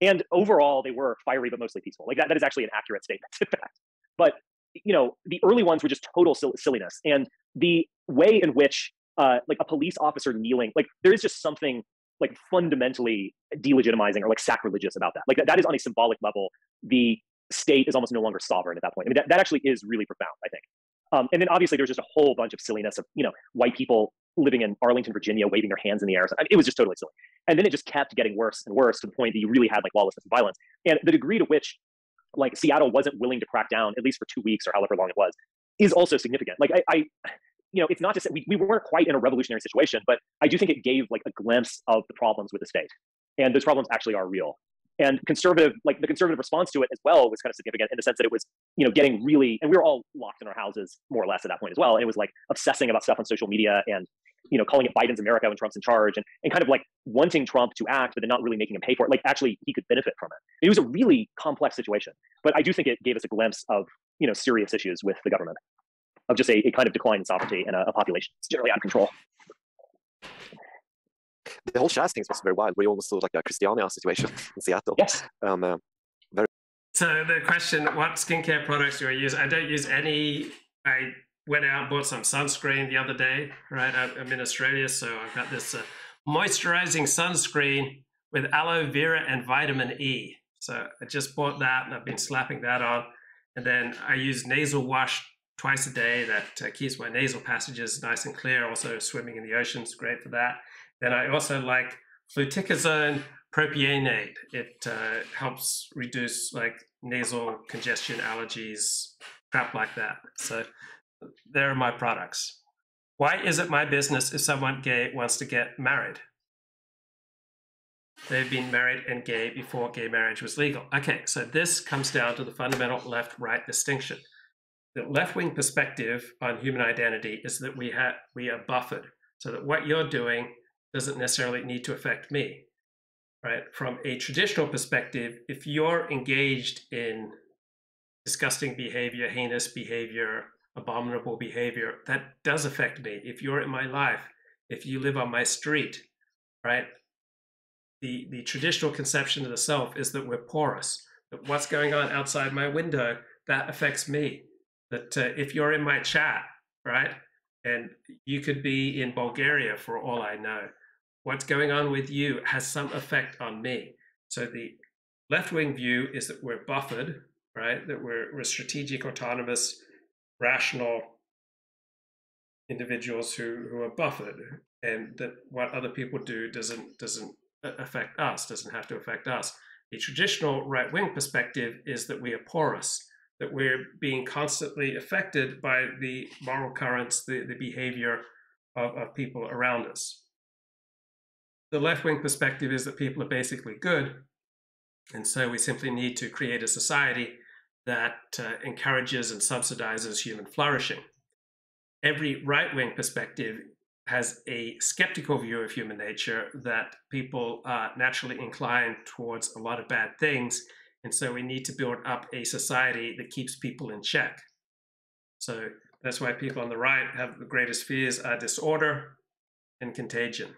and overall they were fiery but mostly peaceful. Like that is actually an accurate statement, in fact. But the early ones were just total silliness, and the way in which like a police officer kneeling, like there is just something like fundamentally delegitimizing or like sacrilegious about that. Like that is on a symbolic level. The state is almost no longer sovereign at that point. I mean, that actually is really profound, I think. And then obviously there's just a whole bunch of silliness of, white people living in Arlington, Virginia, waving their hands in the air. I mean, it was just totally silly. And then it just kept getting worse and worse to the point that you really had like lawlessness and violence. And the degree to which like Seattle wasn't willing to crack down, at least for 2 weeks or however long it was, is also significant. Like it's not to say we weren't quite in a revolutionary situation, but I do think it gave like a glimpse of the problems with the state. And those problems actually are real. And the conservative response to it as well was kind of significant in the sense that it was, getting really, and we were all locked in our houses more or less at that point as well. And it was like obsessing about stuff on social media and, calling it Biden's America when Trump's in charge and kind of like wanting Trump to act, but then not really making him pay for it. Like actually he could benefit from it. It was a really complex situation, but I do think it gave us a glimpse of, serious issues with the government, of just a kind of decline in sovereignty and a population that's generally out of control. The whole Chaz thing was very wild. We almost saw like a Christiania situation in Seattle. Yes. So the question, what skincare products do I use? I don't use any. I went out and bought some sunscreen the other day, right? I'm in Australia, so I've got this moisturizing sunscreen with aloe vera and vitamin E. So I just bought that and I've been slapping that on. And then I use nasal wash twice a day that keeps my nasal passages nice and clear. Also swimming in the ocean is great for that. Then I also like fluticasone propionate. It helps reduce like nasal congestion, allergies, crap like that. So there are my products. Why is it my business if someone gay wants to get married? They've been married and gay before gay marriage was legal. Okay, so this comes down to the fundamental left-right distinction. The left-wing perspective on human identity is that we are buffered, so that what you're doing doesn't necessarily need to affect me, right? From a traditional perspective, if you're engaged in disgusting behavior, heinous behavior, abominable behavior, that does affect me. If you're in my life, if you live on my street, right? The traditional conception of the self is that we're porous, that what's going on outside my window, that affects me. That if you're in my chat, right? And you could be in Bulgaria for all I know, what's going on with you has some effect on me. So the left-wing view is that we're buffered, right? That we're strategic, autonomous, rational individuals who are buffered. and that what other people do doesn't affect us, doesn't have to affect us. The traditional right-wing perspective is that we are porous, that we're being constantly affected by the moral currents, the behavior of people around us. The left-wing perspective is that people are basically good, and so we simply need to create a society that encourages and subsidizes human flourishing. Every right-wing perspective has a skeptical view of human nature, that people are naturally inclined towards a lot of bad things, and so we need to build up a society that keeps people in check. So that's why people on the right have the greatest fears are disorder and contagion.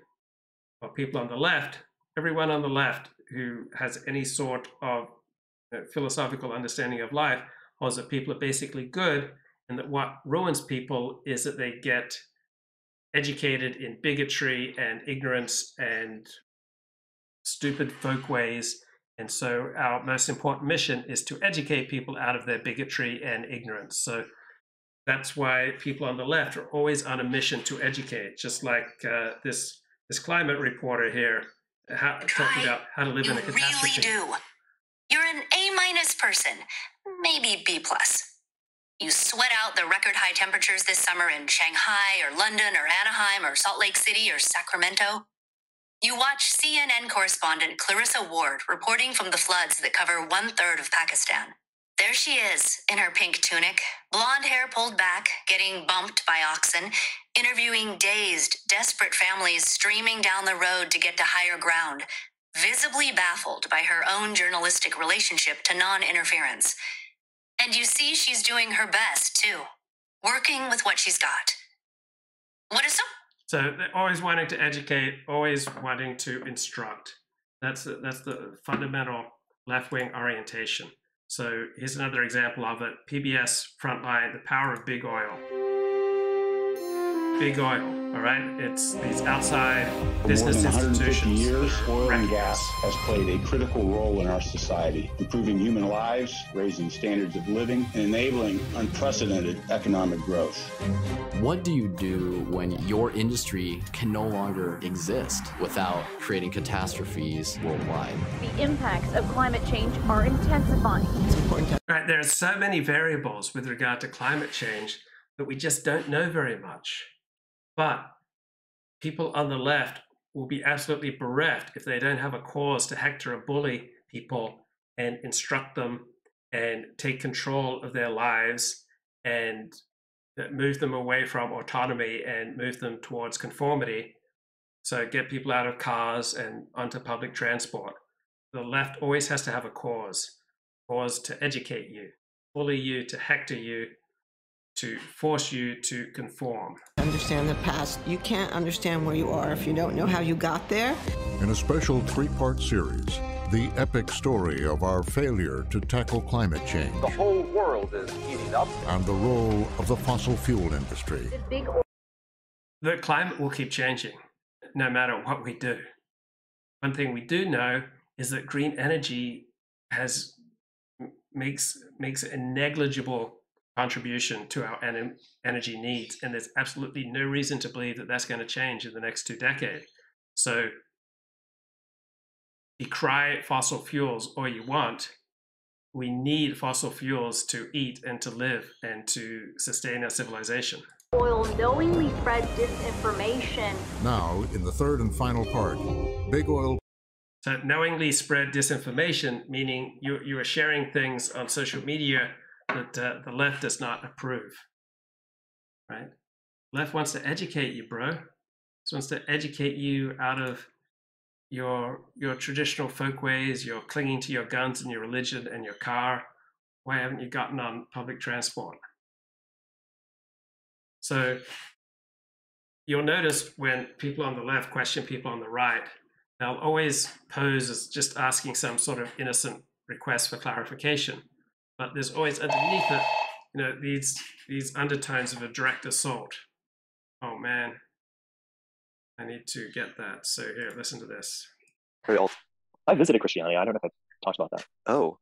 While people on the left, everyone on the left who has any sort of philosophical understanding of life holds that people are basically good, and that what ruins people is that they get educated in bigotry and ignorance and stupid folk ways. And so our most important mission is to educate people out of their bigotry and ignorance. So that's why people on the left are always on a mission to educate, just like this climate reporter here talking about how to live in a catastrophe. You really do. You're an A- person, maybe B+. You sweat out the record high temperatures this summer in Shanghai or London or Anaheim or Salt Lake City or Sacramento. You watch CNN correspondent Clarissa Ward reporting from the floods that cover 1/3 of Pakistan. There she is in her pink tunic, blonde hair pulled back, getting bumped by oxen, interviewing dazed, desperate families streaming down the road to get to higher ground, visibly baffled by her own journalistic relationship to non-interference. And you see she's doing her best, too, working with what she's got. What is so? So they're always wanting to educate, always wanting to instruct. That's the fundamental left-wing orientation. So here's another example of it. PBS Frontline, the power of big oil. Big oil, all right? It's these outside business institutions. For more than 150 years, oil and gas has played a critical role in our society, improving human lives, raising standards of living, and enabling unprecedented economic growth. What do you do when your industry can no longer exist without creating catastrophes worldwide? The impacts of climate change are intensifying. It's important to Right, there are so many variables with regard to climate change that we just don't know very much. But people on the left will be absolutely bereft if they don't have a cause to hector or bully people and instruct them and take control of their lives and move them away from autonomy and move them towards conformity. So get people out of cars and onto public transport. The left always has to have a cause to educate you, bully you, to hector you, to force you to conform. Understand the past. You can't understand where you are if you don't know how you got there. In a special 3-part series, the epic story of our failure to tackle climate change. The whole world is heating up. And the role of the fossil fuel industry. The climate will keep changing, no matter what we do. One thing we do know is that green energy makes a negligible contribution to our energy needs, and there's absolutely no reason to believe that that's going to change in the next 2 decades. So decry fossil fuels all you want. We need fossil fuels to eat and to live and to sustain our civilization. Oil knowingly spread disinformation. Now, in the 3rd and final part, big oil. So knowingly spread disinformation, meaning you are sharing things on social media that the left does not approve, right? Left wants to educate you, bro. Just wants to educate you out of your traditional folk ways. You're clinging to your guns and your religion and your car. Why haven't you gotten on public transport? So you'll notice when people on the left question people on the right, they'll always pose as just asking some sort of innocent request for clarification. But there's always underneath it, these undertones of a direct assault. Oh man, I need to get that. So here, listen to this. I visited Christianity. I don't know if I talked about that. Oh,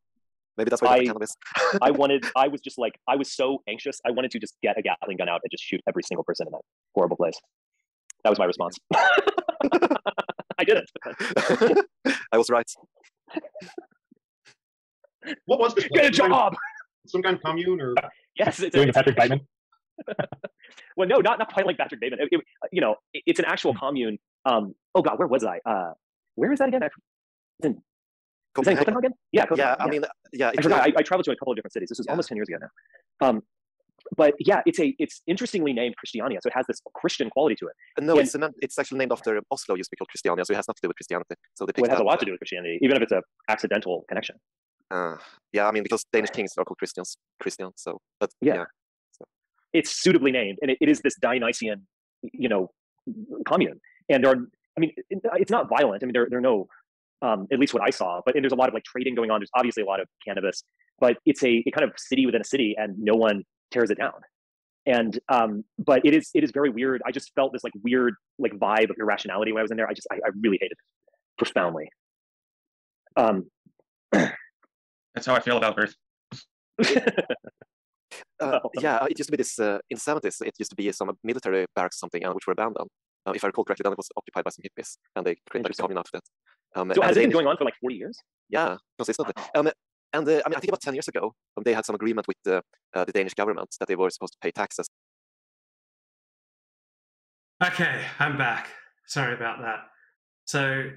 maybe that's why cannabis. I was so anxious. I wanted to just get a Gatling gun out and just shoot every single person in that horrible place. That was my response. I did it. I was right. What was this? Get a job. Some kind of commune, or yes, it's doing a Patrick Bateman. Well, no, not quite like Patrick Bateman. It's an actual commune. Oh God, where was I? Where is that again? Is that in Copenhagen? Yeah, Copenhagen. Yeah, I mean, yeah. I forgot. I traveled to a couple of different cities. This was almost 10 years ago now. But yeah, it's interestingly named Christiania, so it has this Christian quality to it. No, it's actually named after Oslo used to be called Christiania, so it has nothing to do with Christianity. So they it has a lot to do with Christianity, even if it's an accidental connection. Yeah, I mean, because Danish kings are called Christian, so, but yeah. So. It's suitably named, and it is this Dionysian, commune. And it's not violent. I mean, there are no, at least what I saw, but there's a lot of like trading going on. There's obviously a lot of cannabis, but it's a kind of city within a city, and no one tears it down. And but it is very weird. I just felt this like weird like vibe of irrationality when I was in there. I really hated it profoundly. That's how I feel about Earth. Yeah, it used to be this in the 70s. It used to be some military barracks or something, which were abandoned. If I recall correctly, then it was occupied by some hippies, and they created a commune after that. So has it been going on for like 40 years? Yeah, consistently. And I mean, I think about 10 years ago, they had some agreement with the Danish government that they were supposed to pay taxes. Okay, I'm back. Sorry about that. So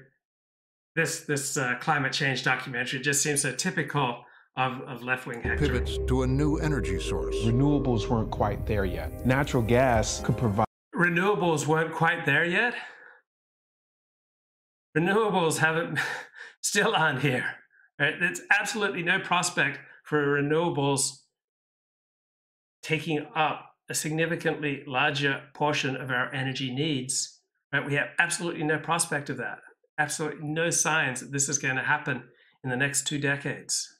this climate change documentary just seems so typical of left-wing hectoring. Pivots to a new energy source. Renewables weren't quite there yet. Natural gas could provide. Renewables weren't quite there yet? Renewables still aren't here. Right? There's absolutely no prospect for renewables taking up a significantly larger portion of our energy needs. Right? We have absolutely no prospect of that. Absolutely no signs that this is going to happen in the next 2 decades.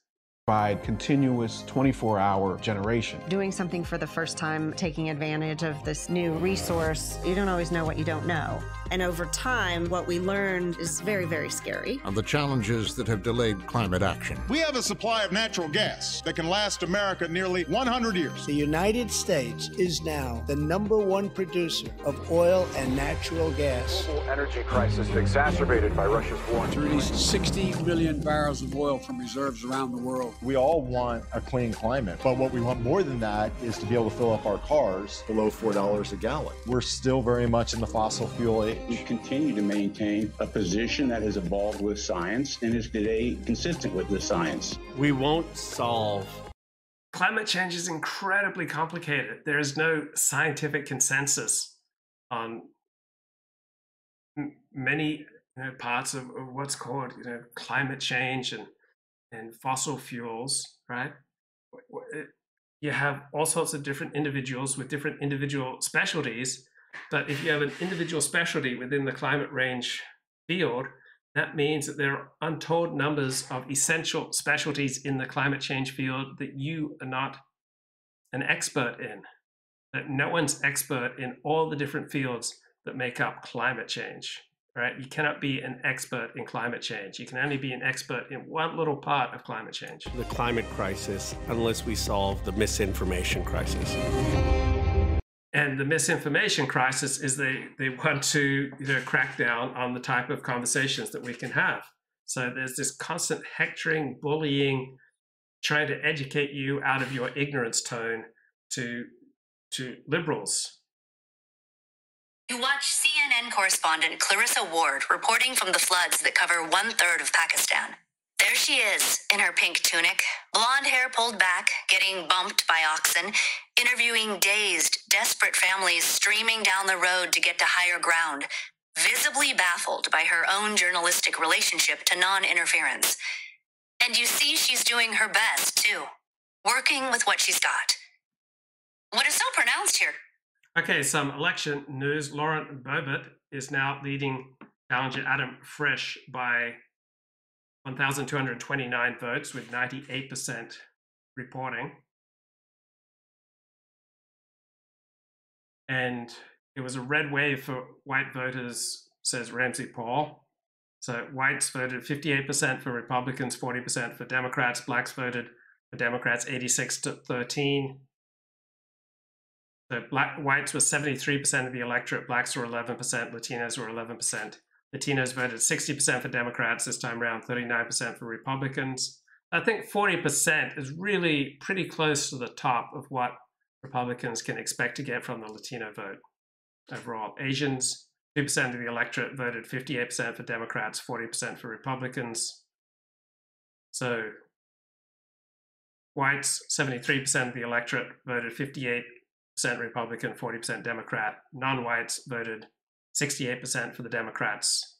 Provide continuous 24-hour generation. Doing something for the first time, taking advantage of this new resource, you don't always know what you don't know. And over time, what we learned is very, very scary. And the challenges that have delayed climate action. We have a supply of natural gas that can last America nearly 100 years. The United States is now the #1 producer of oil and natural gas. Global energy crisis exacerbated by Russia's war. To release 60 million barrels of oil from reserves around the world. We all want a clean climate, but what we want more than that is to be able to fill up our cars below $4 a gallon. We're still very much in the fossil fuel age. We continue to maintain a position that has evolved with science and is today consistent with the science. We won't solve. Climate change is incredibly complicated. There is no scientific consensus on many parts of what's called climate change and fossil fuels, right? You have all sorts of different individuals with different individual specialties. But if you have an individual specialty within the climate change field, that means that there are untold numbers of essential specialties in the climate change field that you are not an expert in. That no one's expert in all the different fields that make up climate change, right? You cannot be an expert in climate change. You can only be an expert in one little part of climate change. The climate crisis, unless we solve the misinformation crisis. And the misinformation crisis is they want to crack down on the type of conversations that we can have. So there's this constant hectoring, bullying, trying to educate you out of your ignorance tone to liberals. You watch CNN correspondent Clarissa Ward reporting from the floods that cover 1/3 of Pakistan. There she is, in her pink tunic, blonde hair pulled back, getting bumped by oxen, interviewing dazed, desperate families streaming down the road to get to higher ground, visibly baffled by her own journalistic relationship to non-interference. And you see she's doing her best, too, working with what she's got. What is so pronounced here? Okay, some election news. Laurent Bobet is now leading challenger Adam Frisch by 1,229 votes with 98% reporting. And it was a red wave for white voters, says Ramsey Paul. So whites voted 58% for Republicans, 40% for Democrats. Blacks voted for Democrats 86-13. So whites were 73% of the electorate, blacks were 11%, Latinos were 11%. Latinos voted 60% for Democrats this time around, 39% for Republicans. I think 40% is really pretty close to the top of what Republicans can expect to get from the Latino vote overall. Asians, 2% of the electorate, voted 58% for Democrats, 40% for Republicans. So whites, 73% of the electorate, voted 58% Republican, 40% Democrat. Non-whites voted 68% for the Democrats,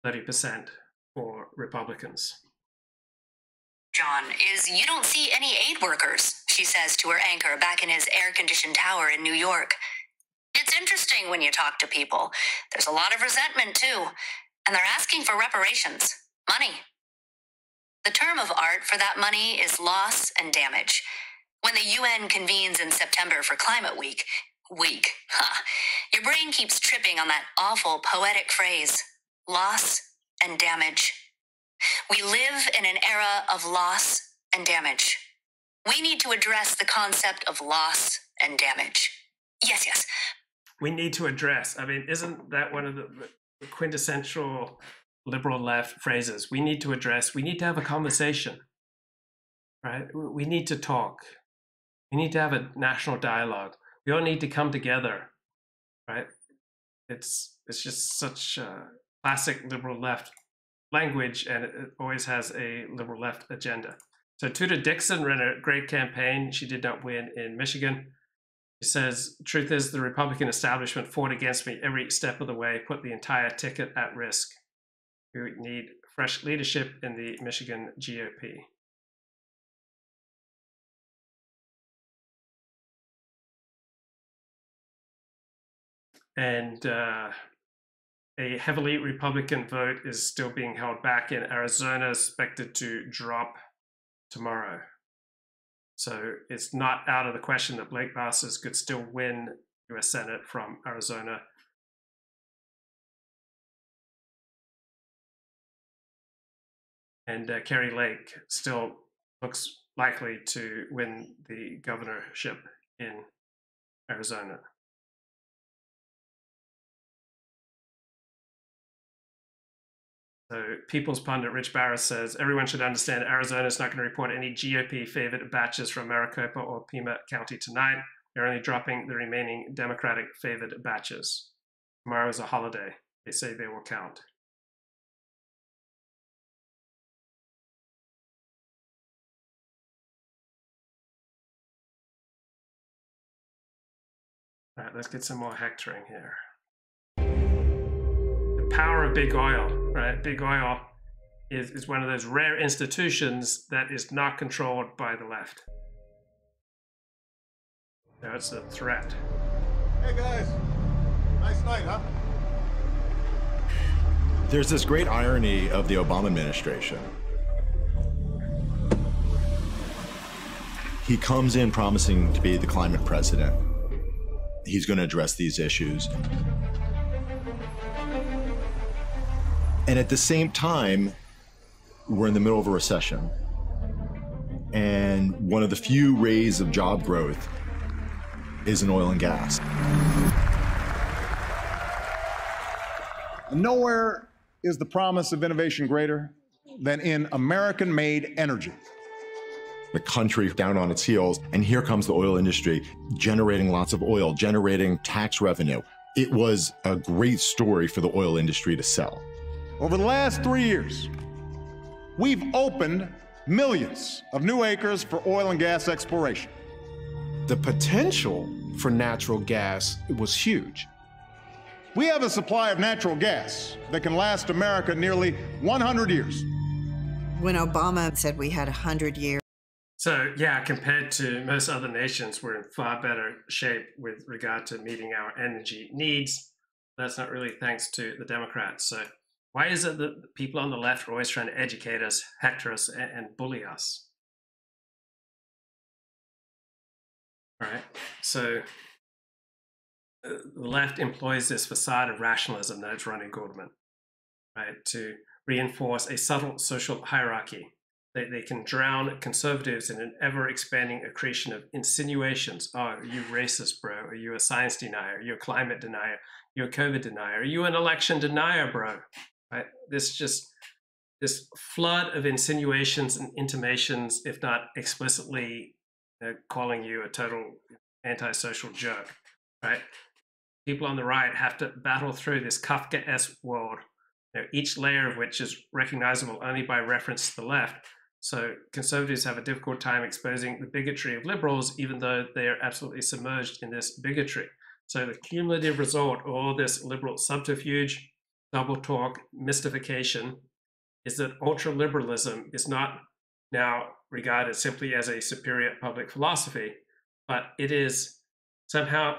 30% for Republicans. John, is you don't see any aid workers, she says to her anchor back in his air-conditioned tower in New York. It's interesting when you talk to people. There's a lot of resentment, too. And they're asking for reparations. Money. The term of art for that money is loss and damage. When the UN convenes in September for Climate Week, your brain keeps tripping on that awful poetic phrase, loss and damage. We live in an era of loss and damage. We need to address the concept of loss and damage. Yes. We need to address. I mean, isn't that one of the quintessential liberal left phrases? We need to address. We need to have a conversation, right? We need to talk. We need to have a national dialogue. We all need to come together, right? It's just such a classic liberal left language, and it always has a liberal left agenda. So Tudor Dixon ran a great campaign. She did not win in Michigan. She says, truth is the Republican establishment fought against me every step of the way, put the entire ticket at risk. We need fresh leadership in the Michigan GOP. And a heavily Republican vote is still being held back in Arizona, expected to drop tomorrow. So it's not out of the question that Blake Masters could still win U.S. Senate from Arizona. And Kerry Lake still looks likely to win the governorship in Arizona. So People's Pundit Rich Barris says, everyone should understand Arizona is not going to report any GOP-favored batches from Maricopa or Pima County tonight. They're only dropping the remaining Democratic-favored batches. Tomorrow is a holiday. They say they will count. All right, let's get some more hectoring here. The power of big oil, right? Big oil is one of those rare institutions that is not controlled by the left. So it's a threat. Hey guys, nice night, huh? There's this great irony of the Obama administration. He comes in promising to be the climate president. He's going to address these issues. And at the same time, we're in the middle of a recession. And one of the few rays of job growth is in oil and gas. Nowhere is the promise of innovation greater than in American-made energy. The country down on its heels, and here comes the oil industry generating lots of oil, generating tax revenue. It was a great story for the oil industry to sell. Over the last 3 years, we've opened millions of new acres for oil and gas exploration. The potential for natural gas was huge. We have a supply of natural gas that can last America nearly 100 years. When Obama said we had 100 years. So yeah, compared to most other nations, we're in far better shape with regard to meeting our energy needs. That's not really thanks to the Democrats. So why is it that people on the left are always trying to educate us, hector us, and bully us? All right, so the left employs this facade of rationalism that it's Ronnie Goldman, right, to reinforce a subtle social hierarchy. They can drown conservatives in an ever-expanding accretion of insinuations. Oh, are you racist, bro? Are you a science denier? Are you a climate denier? Are you a COVID denier? Are you an election denier, bro? Right? This flood of insinuations and intimations, if not explicitly calling you a total antisocial jerk, right? People on the right have to battle through this Kafkaesque world, each layer of which is recognizable only by reference to the left. So conservatives have a difficult time exposing the bigotry of liberals, even though they are absolutely submerged in this bigotry. So the cumulative result of all this liberal subterfuge, double talk, mystification, is that ultraliberalism is not now regarded simply as a superior public philosophy, but it is somehow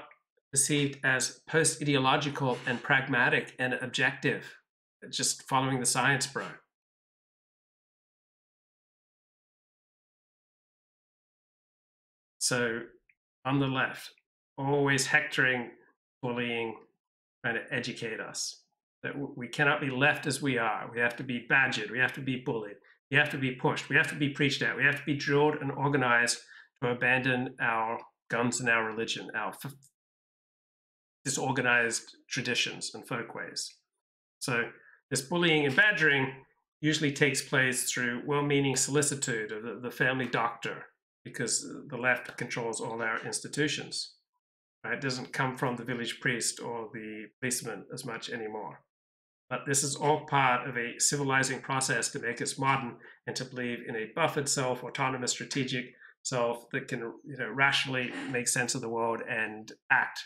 perceived as post-ideological and pragmatic and objective, just following the science, bro. So on the left, always hectoring, bullying, trying to educate us that we cannot be left as we are. We have to be badgered. We have to be bullied. We have to be pushed. We have to be preached at. We have to be drilled and organized to abandon our guns and our religion, our disorganized traditions and folkways. So this bullying and badgering usually takes place through well-meaning solicitude of the family doctor, because the left controls all our institutions. Right? It doesn't come from the village priest or the policeman as much anymore. But this is all part of a civilizing process to make us modern and to believe in a buffered self, autonomous, strategic self that can rationally make sense of the world and act.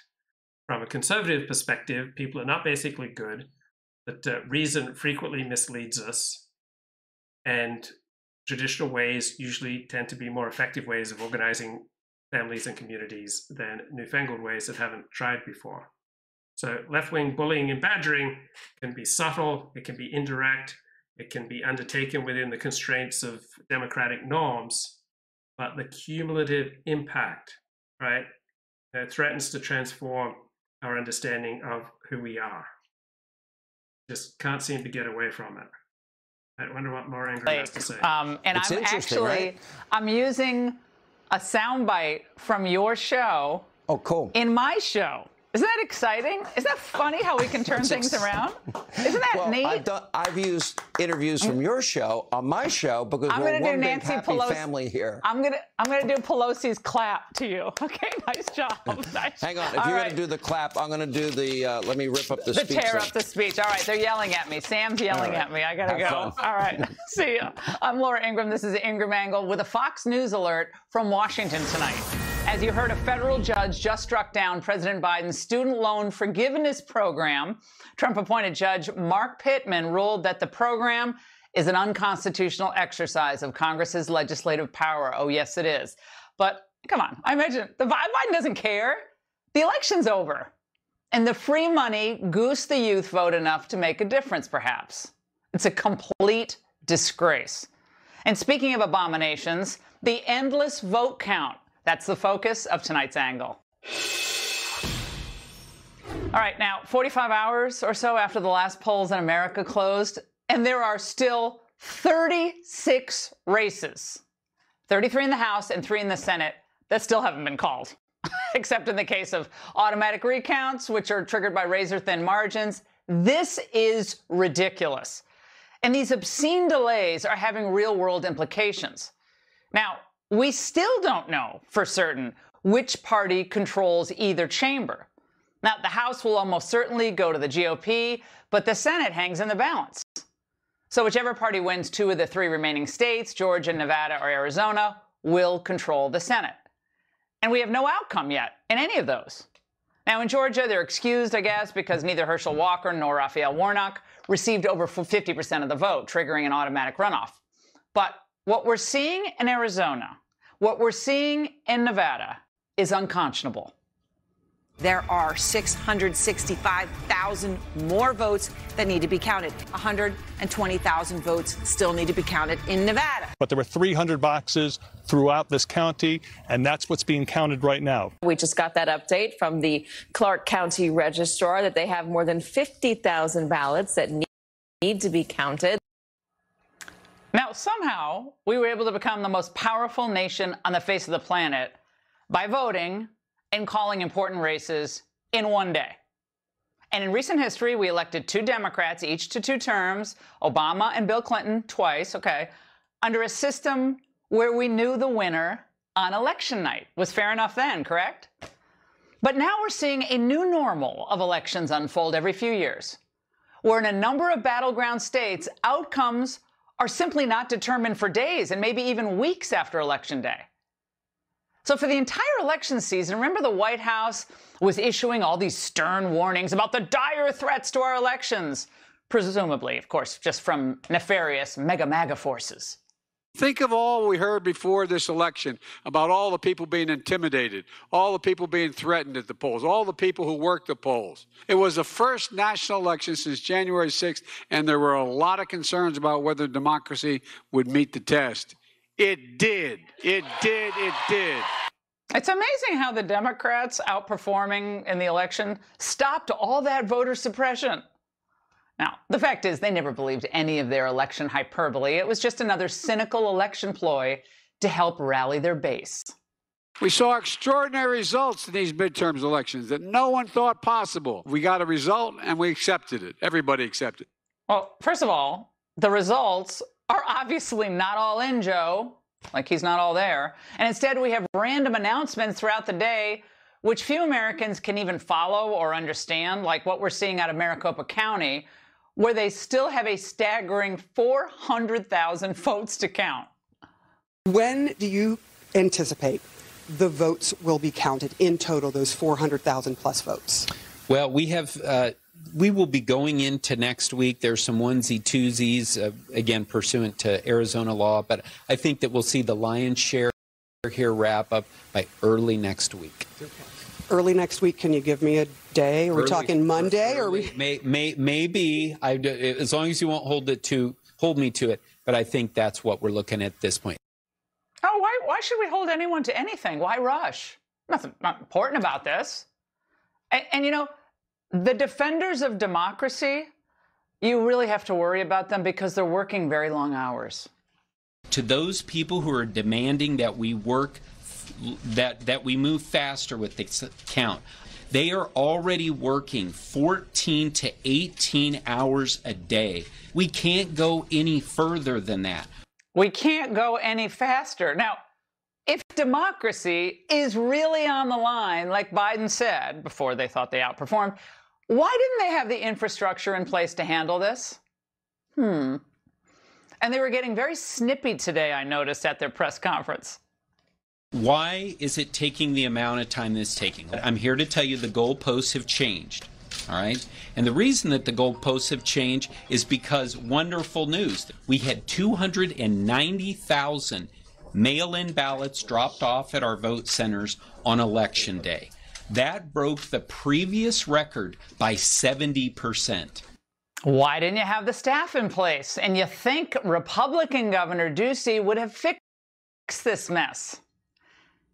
From a conservative perspective, people are not basically good, that reason frequently misleads us, and traditional ways usually tend to be more effective ways of organizing families and communities than newfangled ways that haven't tried before. So left-wing bullying and badgering can be subtle, it can be indirect, it can be undertaken within the constraints of democratic norms, but the cumulative impact, right, threatens to transform our understanding of who we are. Just can't seem to get away from it. I wonder what more Ingraham has to say. And I'm using a soundbite from your show. Oh, cool. In my show. Isn't that exciting? Isn't that funny how we can turn things around? Isn't that neat? I've used interviews from your show on my show because we're one big happy family here. I'm gonna do Pelosi's clap to you. Okay, nice job. Nice. Hang on, if you're gonna do the clap, I'm gonna do the. Let me rip up the speech. Tear up the speech. All right, they're yelling at me. Sam's yelling at me. I gotta go. All right, see ya. I'm Laura Ingraham. This is Ingraham Angle with a Fox News alert from Washington tonight. As you heard, a federal judge just struck down President Biden's student loan forgiveness program. Trump-appointed Judge Mark Pittman ruled that the program is an unconstitutional exercise of Congress's legislative power. Oh, yes, it is. But come on, I imagine Biden doesn't care. The election's over. And the free money goosed the youth vote enough to make a difference, perhaps. It's a complete disgrace. And speaking of abominations, the endless vote count. That's the focus of tonight's angle. All right, now, 45 hours or so after the last polls in America closed, and there are still 36 races, 33 in the House and 3 in the Senate, that still haven't been called, except in the case of automatic recounts, which are triggered by razor-thin margins. This is ridiculous. And these obscene delays are having real-world implications. Now, we still don't know for certain which party controls either chamber. Now, the House will almost certainly go to the GOP, but the Senate hangs in the balance. So whichever party wins 2 of the 3 remaining states, Georgia, Nevada, or Arizona, will control the Senate. And we have no outcome yet in any of those. Now, in Georgia, they're excused, I guess, because neither Herschel Walker nor Raphael Warnock received over 50% of the vote, triggering an automatic runoff. But what we're seeing in Arizona, what we're seeing in Nevada, is unconscionable. There are 665,000 more votes that need to be counted. 120,000 votes still need to be counted in Nevada. But there were 300 boxes throughout this county, and that's what's being counted right now. We just got that update from the Clark County Registrar that they have more than 50,000 ballots that need to be counted. Now, somehow, we were able to become the most powerful nation on the face of the planet by voting and calling important races in one day. And in recent history, we elected 2 Democrats, each to 2 terms, Obama and Bill Clinton twice, okay, under a system where we knew the winner on election night. Was fair enough then, correct? But now we're seeing a new normal of elections unfold every few years, where in a number of battleground states, outcomes are simply not determined for days and maybe even weeks after Election Day. So for the entire election season, remember the White House was issuing all these stern warnings about the dire threats to our elections, presumably, of course, just from nefarious mega-MAGA forces. Think of all we heard before this election about all the people being intimidated, all the people being threatened at the polls, all the people who work the polls. It was the first national election since January 6th, and there were a lot of concerns about whether democracy would meet the test. It did. It did. It did. It's amazing how the Democrats outperforming in the election stopped all that voter suppression. Now, the fact is they never believed any of their election hyperbole. It was just another cynical election ploy to help rally their base. We saw extraordinary results in these midterms elections that no one thought possible. We got a result and we accepted it. Everybody accepted it. Well, first of all, the results are obviously not all in, Joe. Like he's not all there. And instead we have random announcements throughout the day which few Americans can even follow or understand, like what we're seeing out of Maricopa County, where they still have a staggering 400,000 votes to count. When do you anticipate the votes will be counted in total, those 400,000 plus votes? Well, we will be going into next week. There's some onesie-twosies, again, pursuant to Arizona law, but I think that we'll see the lion's share here wrap up by early next week. Okay. Early next week, can you give me a day? Are we talking Monday? Or we? Maybe, as long as you won't hold me to it, but I think that's what we're looking at this point. Oh, why should we hold anyone to anything? Why rush? Nothing not important about this. And you know, the defenders of democracy, you really have to worry about them because they're working very long hours. To those people who are demanding that we work, that we move faster with the count, they are already working 14 to 18 hours a day. We can't go any further than that. We can't go any faster. Now, if democracy is really on the line, like Biden said before they thought they outperformed, why didn't they have the infrastructure in place to handle this? And they were getting very snippy today, I noticed, at their press conference. Why is it taking the amount of time it's taking? I'm here to tell you the goalposts have changed, all right? And the reason that the goalposts have changed is because wonderful news. We had 290,000 mail-in ballots dropped off at our vote centers on Election Day. That broke the previous record by 70%. Why didn't you have the staff in place? And you think Republican Governor Ducey would have fixed this mess.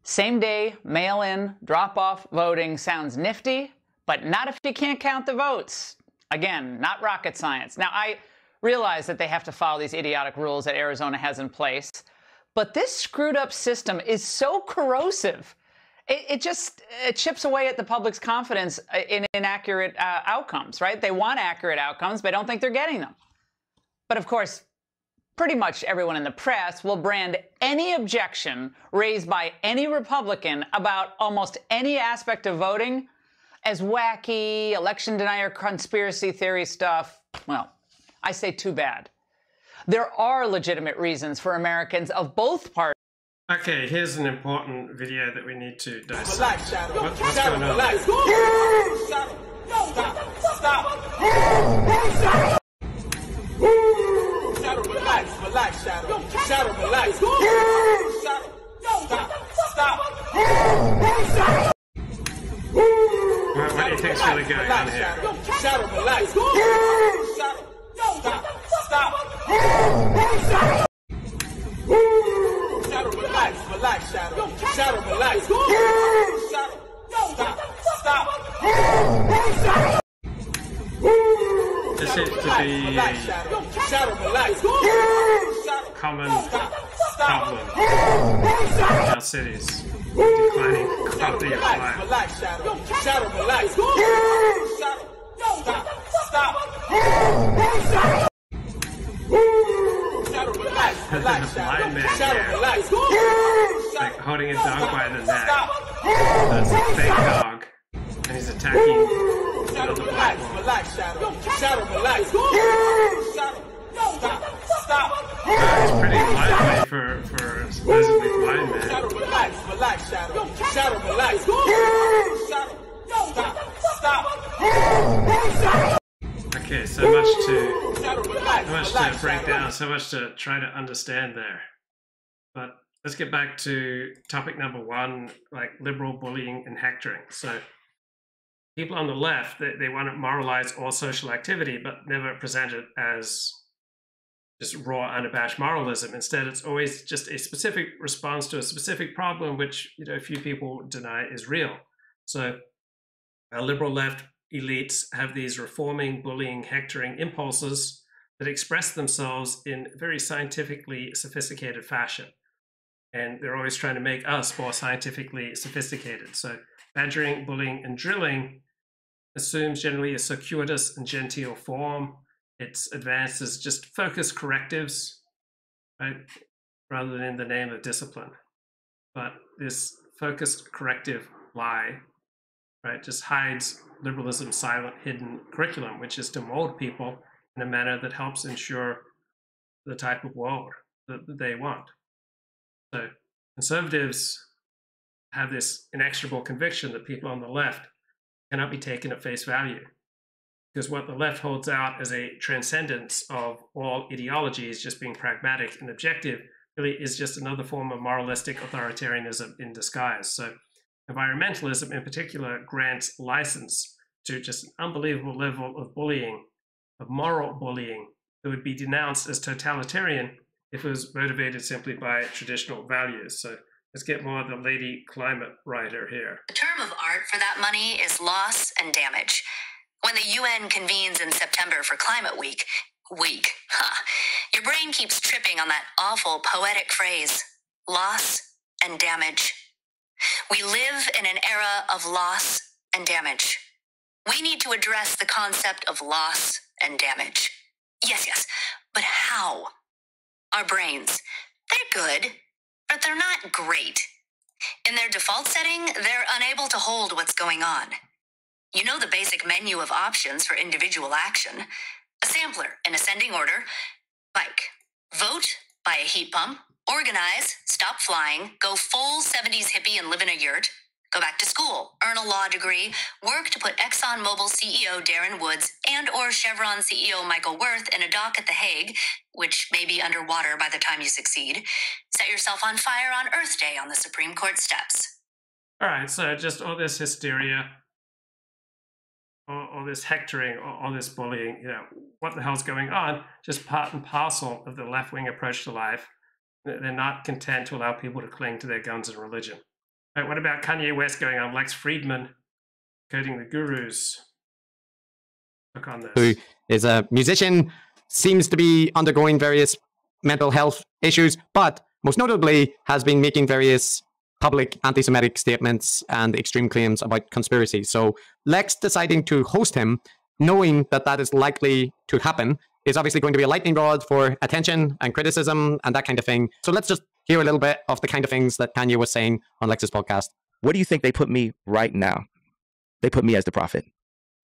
Same day, mail-in, drop-off voting sounds nifty, but not if you can't count the votes. Again, not rocket science. Now, I realize that they have to follow these idiotic rules that Arizona has in place, but this screwed-up system is so corrosive. It chips away at the public's confidence in inaccurate outcomes, right? They want accurate outcomes, but don't think they're getting them. But of course, pretty much everyone in the press will brand any objection raised by any Republican about almost any aspect of voting as wacky, election denier, conspiracy theory stuff. Well, I say too bad. There are legitimate reasons for Americans of both parties. Okay, here's an important video that we need to dissect. Relax, Shadow. What's Shadow, going on? relax. Shadow, stop. Shadow, relax, Shadow. Shadow, relax. Shadow, stop. What do you think's really going on here? Shadow, relax. Shadow, stop. Shadow, relax, Shadow. Shadow, relax. Shadow, stop. This seems to be... Shadow, relax. Shadow, common problem in our cities. Declining quality of life. Relax, Shadow. Shadow, relax. Stop. Stop. Shadow, relax. Relax, blind man Shadow, there. relax. Like holding a dog by the neck. That's a fake dog. And he's attacking another black woman. Relax, Shadow. Shadow, relax. Stop. It's pretty lively for a supposedly blind man. Shadow, relax, Shadow. Shadow, relax. Stop. Okay, so much to break down, so much to try to understand there. But let's get back to topic number one, like liberal bullying and hectoring. So people on the left, they want to moralize all social activity, but never present it as just raw, unabashed moralism. Instead, it's always just a specific response to a specific problem, which few people deny is real. So our liberal left elites have these reforming, bullying, hectoring impulses that express themselves in very scientifically sophisticated fashion. And they're always trying to make us more scientifically sophisticated. So badgering, bullying, and drilling assumes generally a circuitous and genteel form. It's advanced as just focused correctives, right, rather than in the name of discipline. But this focused corrective lie, right, just hides liberalism's silent, hidden curriculum, which is to mold people in a manner that helps ensure the type of world that they want. So conservatives have this inexorable conviction that people on the left cannot be taken at face value, because what the left holds out as a transcendence of all ideologies, just being pragmatic and objective, really is just another form of moralistic authoritarianism in disguise. So environmentalism in particular grants license to just an unbelievable level of bullying, of moral bullying, that would be denounced as totalitarian if it was motivated simply by traditional values. So let's get more of the lady climate writer here. The term of art for that money is loss and damage. When the UN convenes in September for Climate Week, your brain keeps tripping on that awful poetic phrase, loss and damage. We live in an era of loss and damage. We need to address the concept of loss and damage. Yes, but how? Our brains, they're good, but they're not great. In their default setting, they're unable to hold what's going on. You know the basic menu of options for individual action. A sampler in ascending order: bike, vote, buy a heat pump, organize, stop flying, go full 70s hippie and live in a yurt, go back to school, earn a law degree, work to put ExxonMobil CEO Darren Woods and or Chevron CEO Michael Wirth in a dock at The Hague, which may be underwater by the time you succeed, set yourself on fire on Earth Day on the Supreme Court steps. All right, so just all this hysteria, all this hectoring, all this bullying, what the hell's going on? Just part and parcel of the left-wing approach to life. They're not content to allow people to cling to their guns and religion. Right, what about Kanye West going on Lex Fridman, quoting the gurus? Look on this. Who is a musician, seems to be undergoing various mental health issues, but most notably has been making various public anti-Semitic statements and extreme claims about conspiracy. So Lex deciding to host him, knowing that that is likely to happen, is obviously going to be a lightning rod for attention and criticism and that kind of thing. So let's just hear a little bit of the kind of things that Kanye was saying on Lex's podcast. What do you think they put me right now? They put me as the prophet,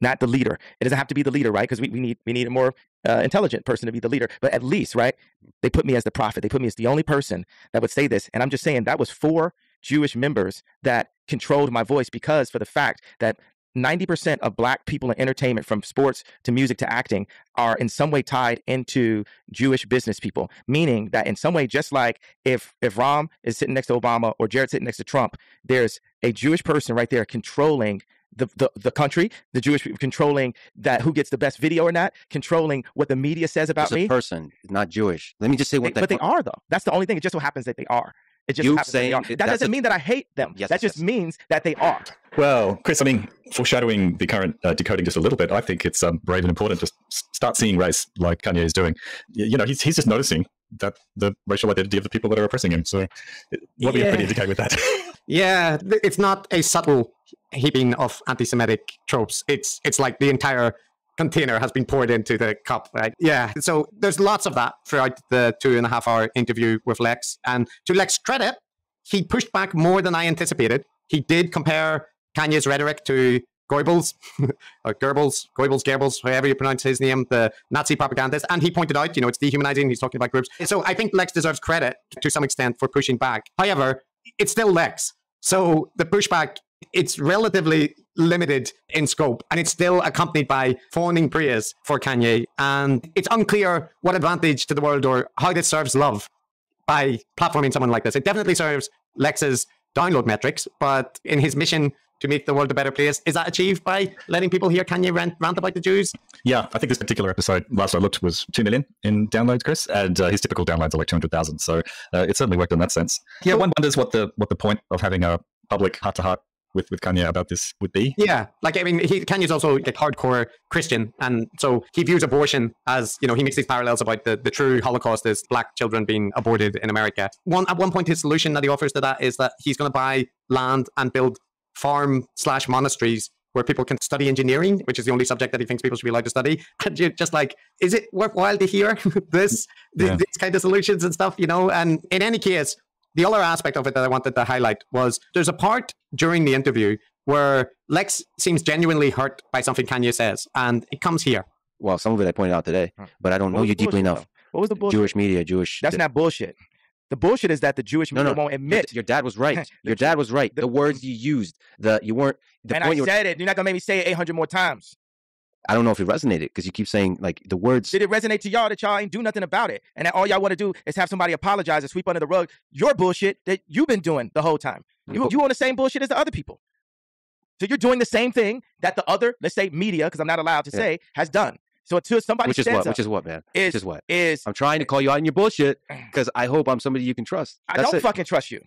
not the leader. It doesn't have to be the leader, right? Because we need a more intelligent person to be the leader. But at least, right, they put me as the prophet. They put me as the only person that would say this. And I'm just saying that was 4 Jewish members that controlled my voice, because for the fact that 90% of Black people in entertainment, from sports to music to acting, are in some way tied into Jewish business people. Meaning that in some way, just like if Ram is sitting next to Obama or Jared sitting next to Trump, there's a Jewish person right there controlling the country, the Jewish people controlling that who gets the best video or not, controlling what the media says about me. It's a person, not Jewish. Let me just say what But they are, though. That's the only thing. It just so happens that they are. It just happens that they are. That doesn't mean that I hate them. That just means that they are. Well, Chris, I mean, foreshadowing the current decoding just a little bit, I think it's brave and important to start seeing race like Kanye is doing. You know, he's just noticing that the racial identity of the people that are oppressing him. So what we pretty indicate with that. Yeah, it's not a subtle heaping of anti-Semitic tropes. It's like the entire container has been poured into the cup, right? Yeah, so there's lots of that throughout the 2.5-hour interview with Lex. And to Lex's credit, he pushed back more than I anticipated. He did compare Kanye's rhetoric to Goebbels, or Goebbels, however you pronounce his name, the Nazi propagandist. And he pointed out, it's dehumanizing. He's talking about groups. So I think Lex deserves credit to some extent for pushing back. However, it's still Lex. So the pushback, it's relatively limited in scope, and it's still accompanied by fawning praise for Kanye. And it's unclear what advantage to the world or how this serves love by platforming someone like this. It definitely serves Lex's download metrics, but in his mission to make the world a better place, is that achieved by letting people hear Kanye rant about the Jews? Yeah, I think this particular episode, last I looked, was 2 million in downloads, Chris, and his typical downloads are like 200,000. So it certainly worked in that sense. Yeah, one wonders what the point of having a public heart-to-heart with Kanye about this would be. Yeah, Kanye's also like hardcore Christian, and so he views abortion as, he makes these parallels about the true Holocaust is black children being aborted in America. At one point, his solution that he offers to that is that he's going to buy land and build farm/monasteries where people can study engineering, which is the only subject that he thinks people should be allowed to study. And you're just like, is it worthwhile to hear these kind of solutions and stuff, And in any case, the other aspect of it that I wanted to highlight was there's a part during the interview where Lex seems genuinely hurt by something Kanye says, and it comes here. Well, some of it I pointed out today, but I don't know you deeply enough. What was the bullshit? Jewish media, That's not bullshit. The bullshit is that the Jewish media won't admit. Your dad was right. Your dad was right. The words you used, you weren't. I said it. You're not gonna make me say it 800 more times. I don't know if it resonated because you keep saying the words. Did it resonate to y'all that y'all ain't do nothing about it, and that all y'all want to do is have somebody apologize and sweep under the rug your bullshit that you've been doing the whole time? You on the same bullshit as the other people. So you're doing the same thing that the other, let's say media, because I'm not allowed to say, has done. So until somebody Which is what, man? I'm trying to call you out on your bullshit because I hope I'm somebody you can trust. I don't fucking trust you.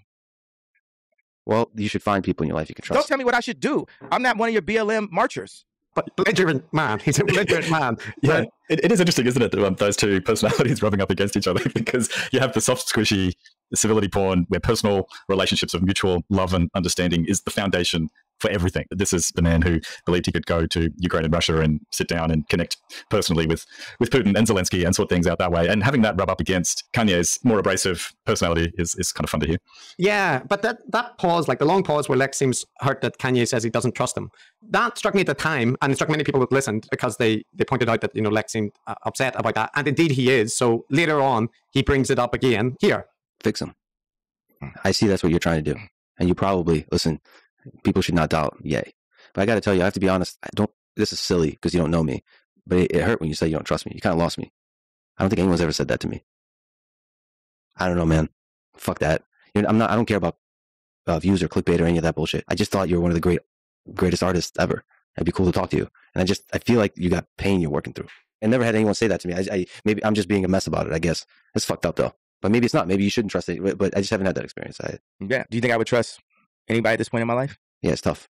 Well, you should find people in your life you can trust. Don't tell me what I should do. I'm not one of your BLM marchers. But belligerent man. He's a belligerent man. Yeah, it is interesting, isn't it? Those two personalities rubbing up against each other, because you have the soft, squishy civility porn where personal relationships of mutual love and understanding is the foundation for everything. This is the man who believed he could go to Ukraine and Russia and sit down and connect personally with Putin and Zelensky and sort things out that way. And having that rub up against Kanye's more abrasive personality is kind of fun to hear. Yeah, but that pause, like the long pause where Lex seems hurt that Kanye says he doesn't trust him, that struck me at the time, and it struck many people that listened because they pointed out that, Lex seemed upset about that. And indeed he is. So later on, he brings it up again here. Fix him. I see that's what you're trying to do. And you probably, listen, people should not doubt, yay. But I got to tell you, I have to be honest, this is silly because you don't know me, but it hurt when you say you don't trust me. You kind of lost me. I don't think anyone's ever said that to me. I don't know, man. Fuck that. I don't care about views or clickbait or any of that bullshit. I just thought you were one of the greatest artists ever. It'd be cool to talk to you. And I feel like you got pain you're working through. I never had anyone say that to me. Maybe I'm just being a mess about it, I guess. It's fucked up though. But maybe it's not. Maybe you shouldn't trust it. But I just haven't had that experience. Yeah. Do you think I would trust anybody at this point in my life? Yeah, it's tough.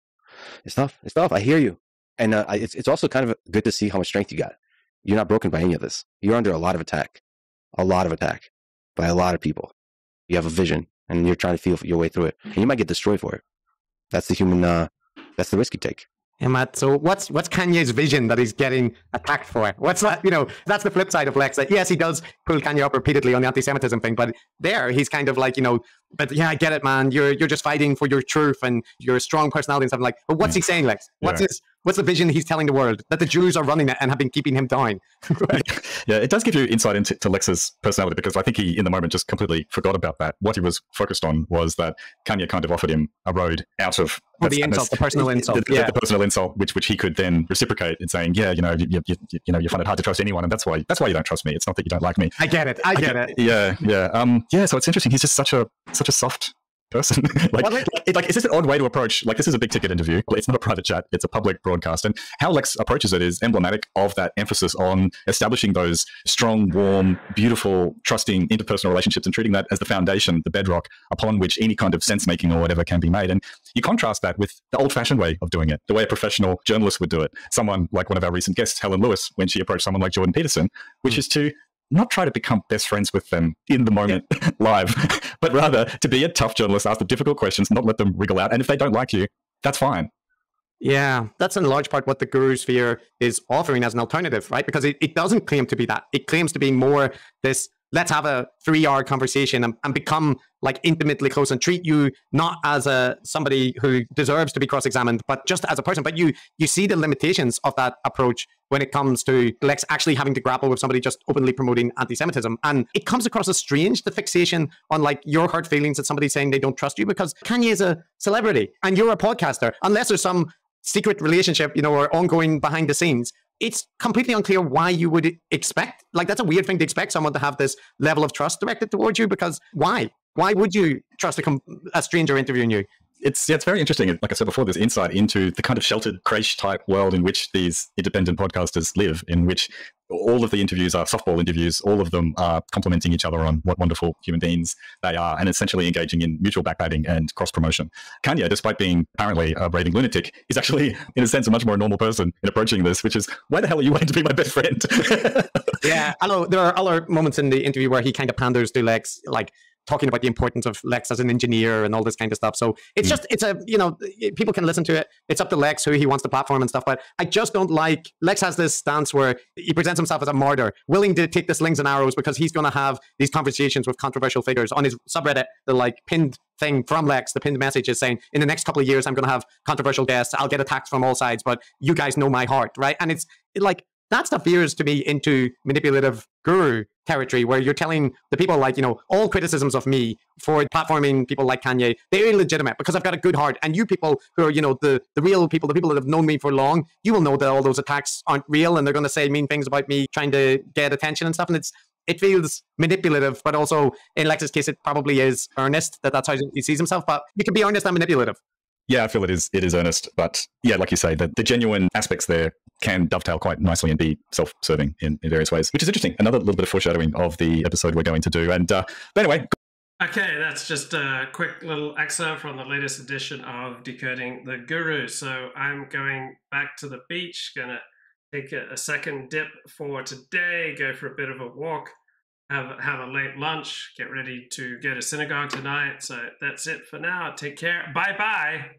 It's tough. I hear you. And it's also kind of good to see how much strength you got. You're not broken by any of this. You're under a lot of attack by a lot of people. You have a vision and you're trying to feel your way through it. And you might get destroyed for it. That's that's the risk you take. Yeah, Matt, so what's Kanye's vision that he's getting attacked for? What's that? That's the flip side of Lex. That yes, he does pull Kanye up repeatedly on the anti-Semitism thing, but there he's kind of like, but yeah, I get it, man. You're just fighting for your truth and your strong personality and stuff like. But what's he saying, Lex? What's the vision he's telling the world? That the Jews are running it and have been keeping him down. Yeah, it does give you insight into Lex's personality, because I think he, in the moment, just completely forgot about that. What he was focused on was that Kanye kind of offered him a road out of the insult, the personal insult. The personal insult, which he could then reciprocate in saying, yeah, you find it hard to trust anyone, and that's why you don't trust me. It's not that you don't like me. I get it. Yeah. So it's interesting. He's just such a soft person. It's just an odd way to approach. Like, this is a big ticket interview. It's not a private chat. It's a public broadcast. And how Lex approaches it is emblematic of that emphasis on establishing those strong, warm, beautiful, trusting interpersonal relationships and treating that as the foundation, the bedrock upon which any kind of sense making or whatever can be made. And you contrast that with the old fashioned way of doing it, the way a professional journalist would do it. Someone like one of our recent guests, Helen Lewis, when she approached someone like Jordan Peterson, which is to not try to become best friends with them in the moment live, but rather to be a tough journalist, ask the difficult questions, not let them wriggle out. And if they don't like you, that's fine. Yeah, that's in large part what the Guru Sphere is offering as an alternative, right? Because it doesn't claim to be that. It claims to be more this, let's have a 3-hour conversation and become like intimately close and treat you not as somebody who deserves to be cross-examined, but just as a person. But you see the limitations of that approach when it comes to Lex actually having to grapple with somebody just openly promoting anti-Semitism. And it comes across as strange, the fixation on like your hurt feelings at somebody saying they don't trust you, because Kanye is a celebrity and you're a podcaster. Unless there's some secret relationship, or ongoing behind the scenes, it's completely unclear why you would expect, like, that's a weird thing to expect someone to have this level of trust directed towards you, because why would you trust a stranger interviewing you? It's very interesting. Like I said before, there's insight into the kind of sheltered creche type world in which these independent podcasters live, in which all of the interviews are softball interviews. All of them are complimenting each other on what wonderful human beings they are, and essentially engaging in mutual backbiting and cross-promotion. Kanye, despite being apparently a raving lunatic, is actually, in a sense, a much more normal person in approaching this, which is, why the hell are you waiting to be my best friend? Yeah, I know there are other moments in the interview where he kind of panders to Lex, like talking about the importance of Lex as an engineer and all this kind of stuff. So it's just, it's a, people can listen to it. It's up to Lex who he wants to platform and stuff. But I just don't like, Lex has this stance where he presents himself as a martyr, willing to take the slings and arrows because he's going to have these conversations with controversial figures. On his subreddit, the like pinned thing from Lex, the pinned message is saying, in the next couple of years, I'm going to have controversial guests. I'll get attacked from all sides, but you guys know my heart, right? And it's like, that stuff veers to me into manipulative guru territory, where you're telling the people, like, all criticisms of me for platforming people like Kanye, they're illegitimate because I've got a good heart. And you people who are, the real people, the people that have known me for long, you will know that all those attacks aren't real, and they're going to say mean things about me trying to get attention and stuff. And it feels manipulative, but also in Lex's case, it probably is earnest, that's how he sees himself. But you can be earnest and manipulative. Yeah, I feel it is earnest, but yeah, like you say, the genuine aspects there can dovetail quite nicely and be self-serving in various ways, which is interesting. Another little bit of foreshadowing of the episode we're going to do. And but anyway. Okay, that's just a quick little excerpt from the latest edition of Decoding the Guru. So I'm going back to the beach, gonna take a second dip for today, go for a bit of a walk, have a late lunch, get ready to go to synagogue tonight. So that's it for now. Take care. Bye-bye.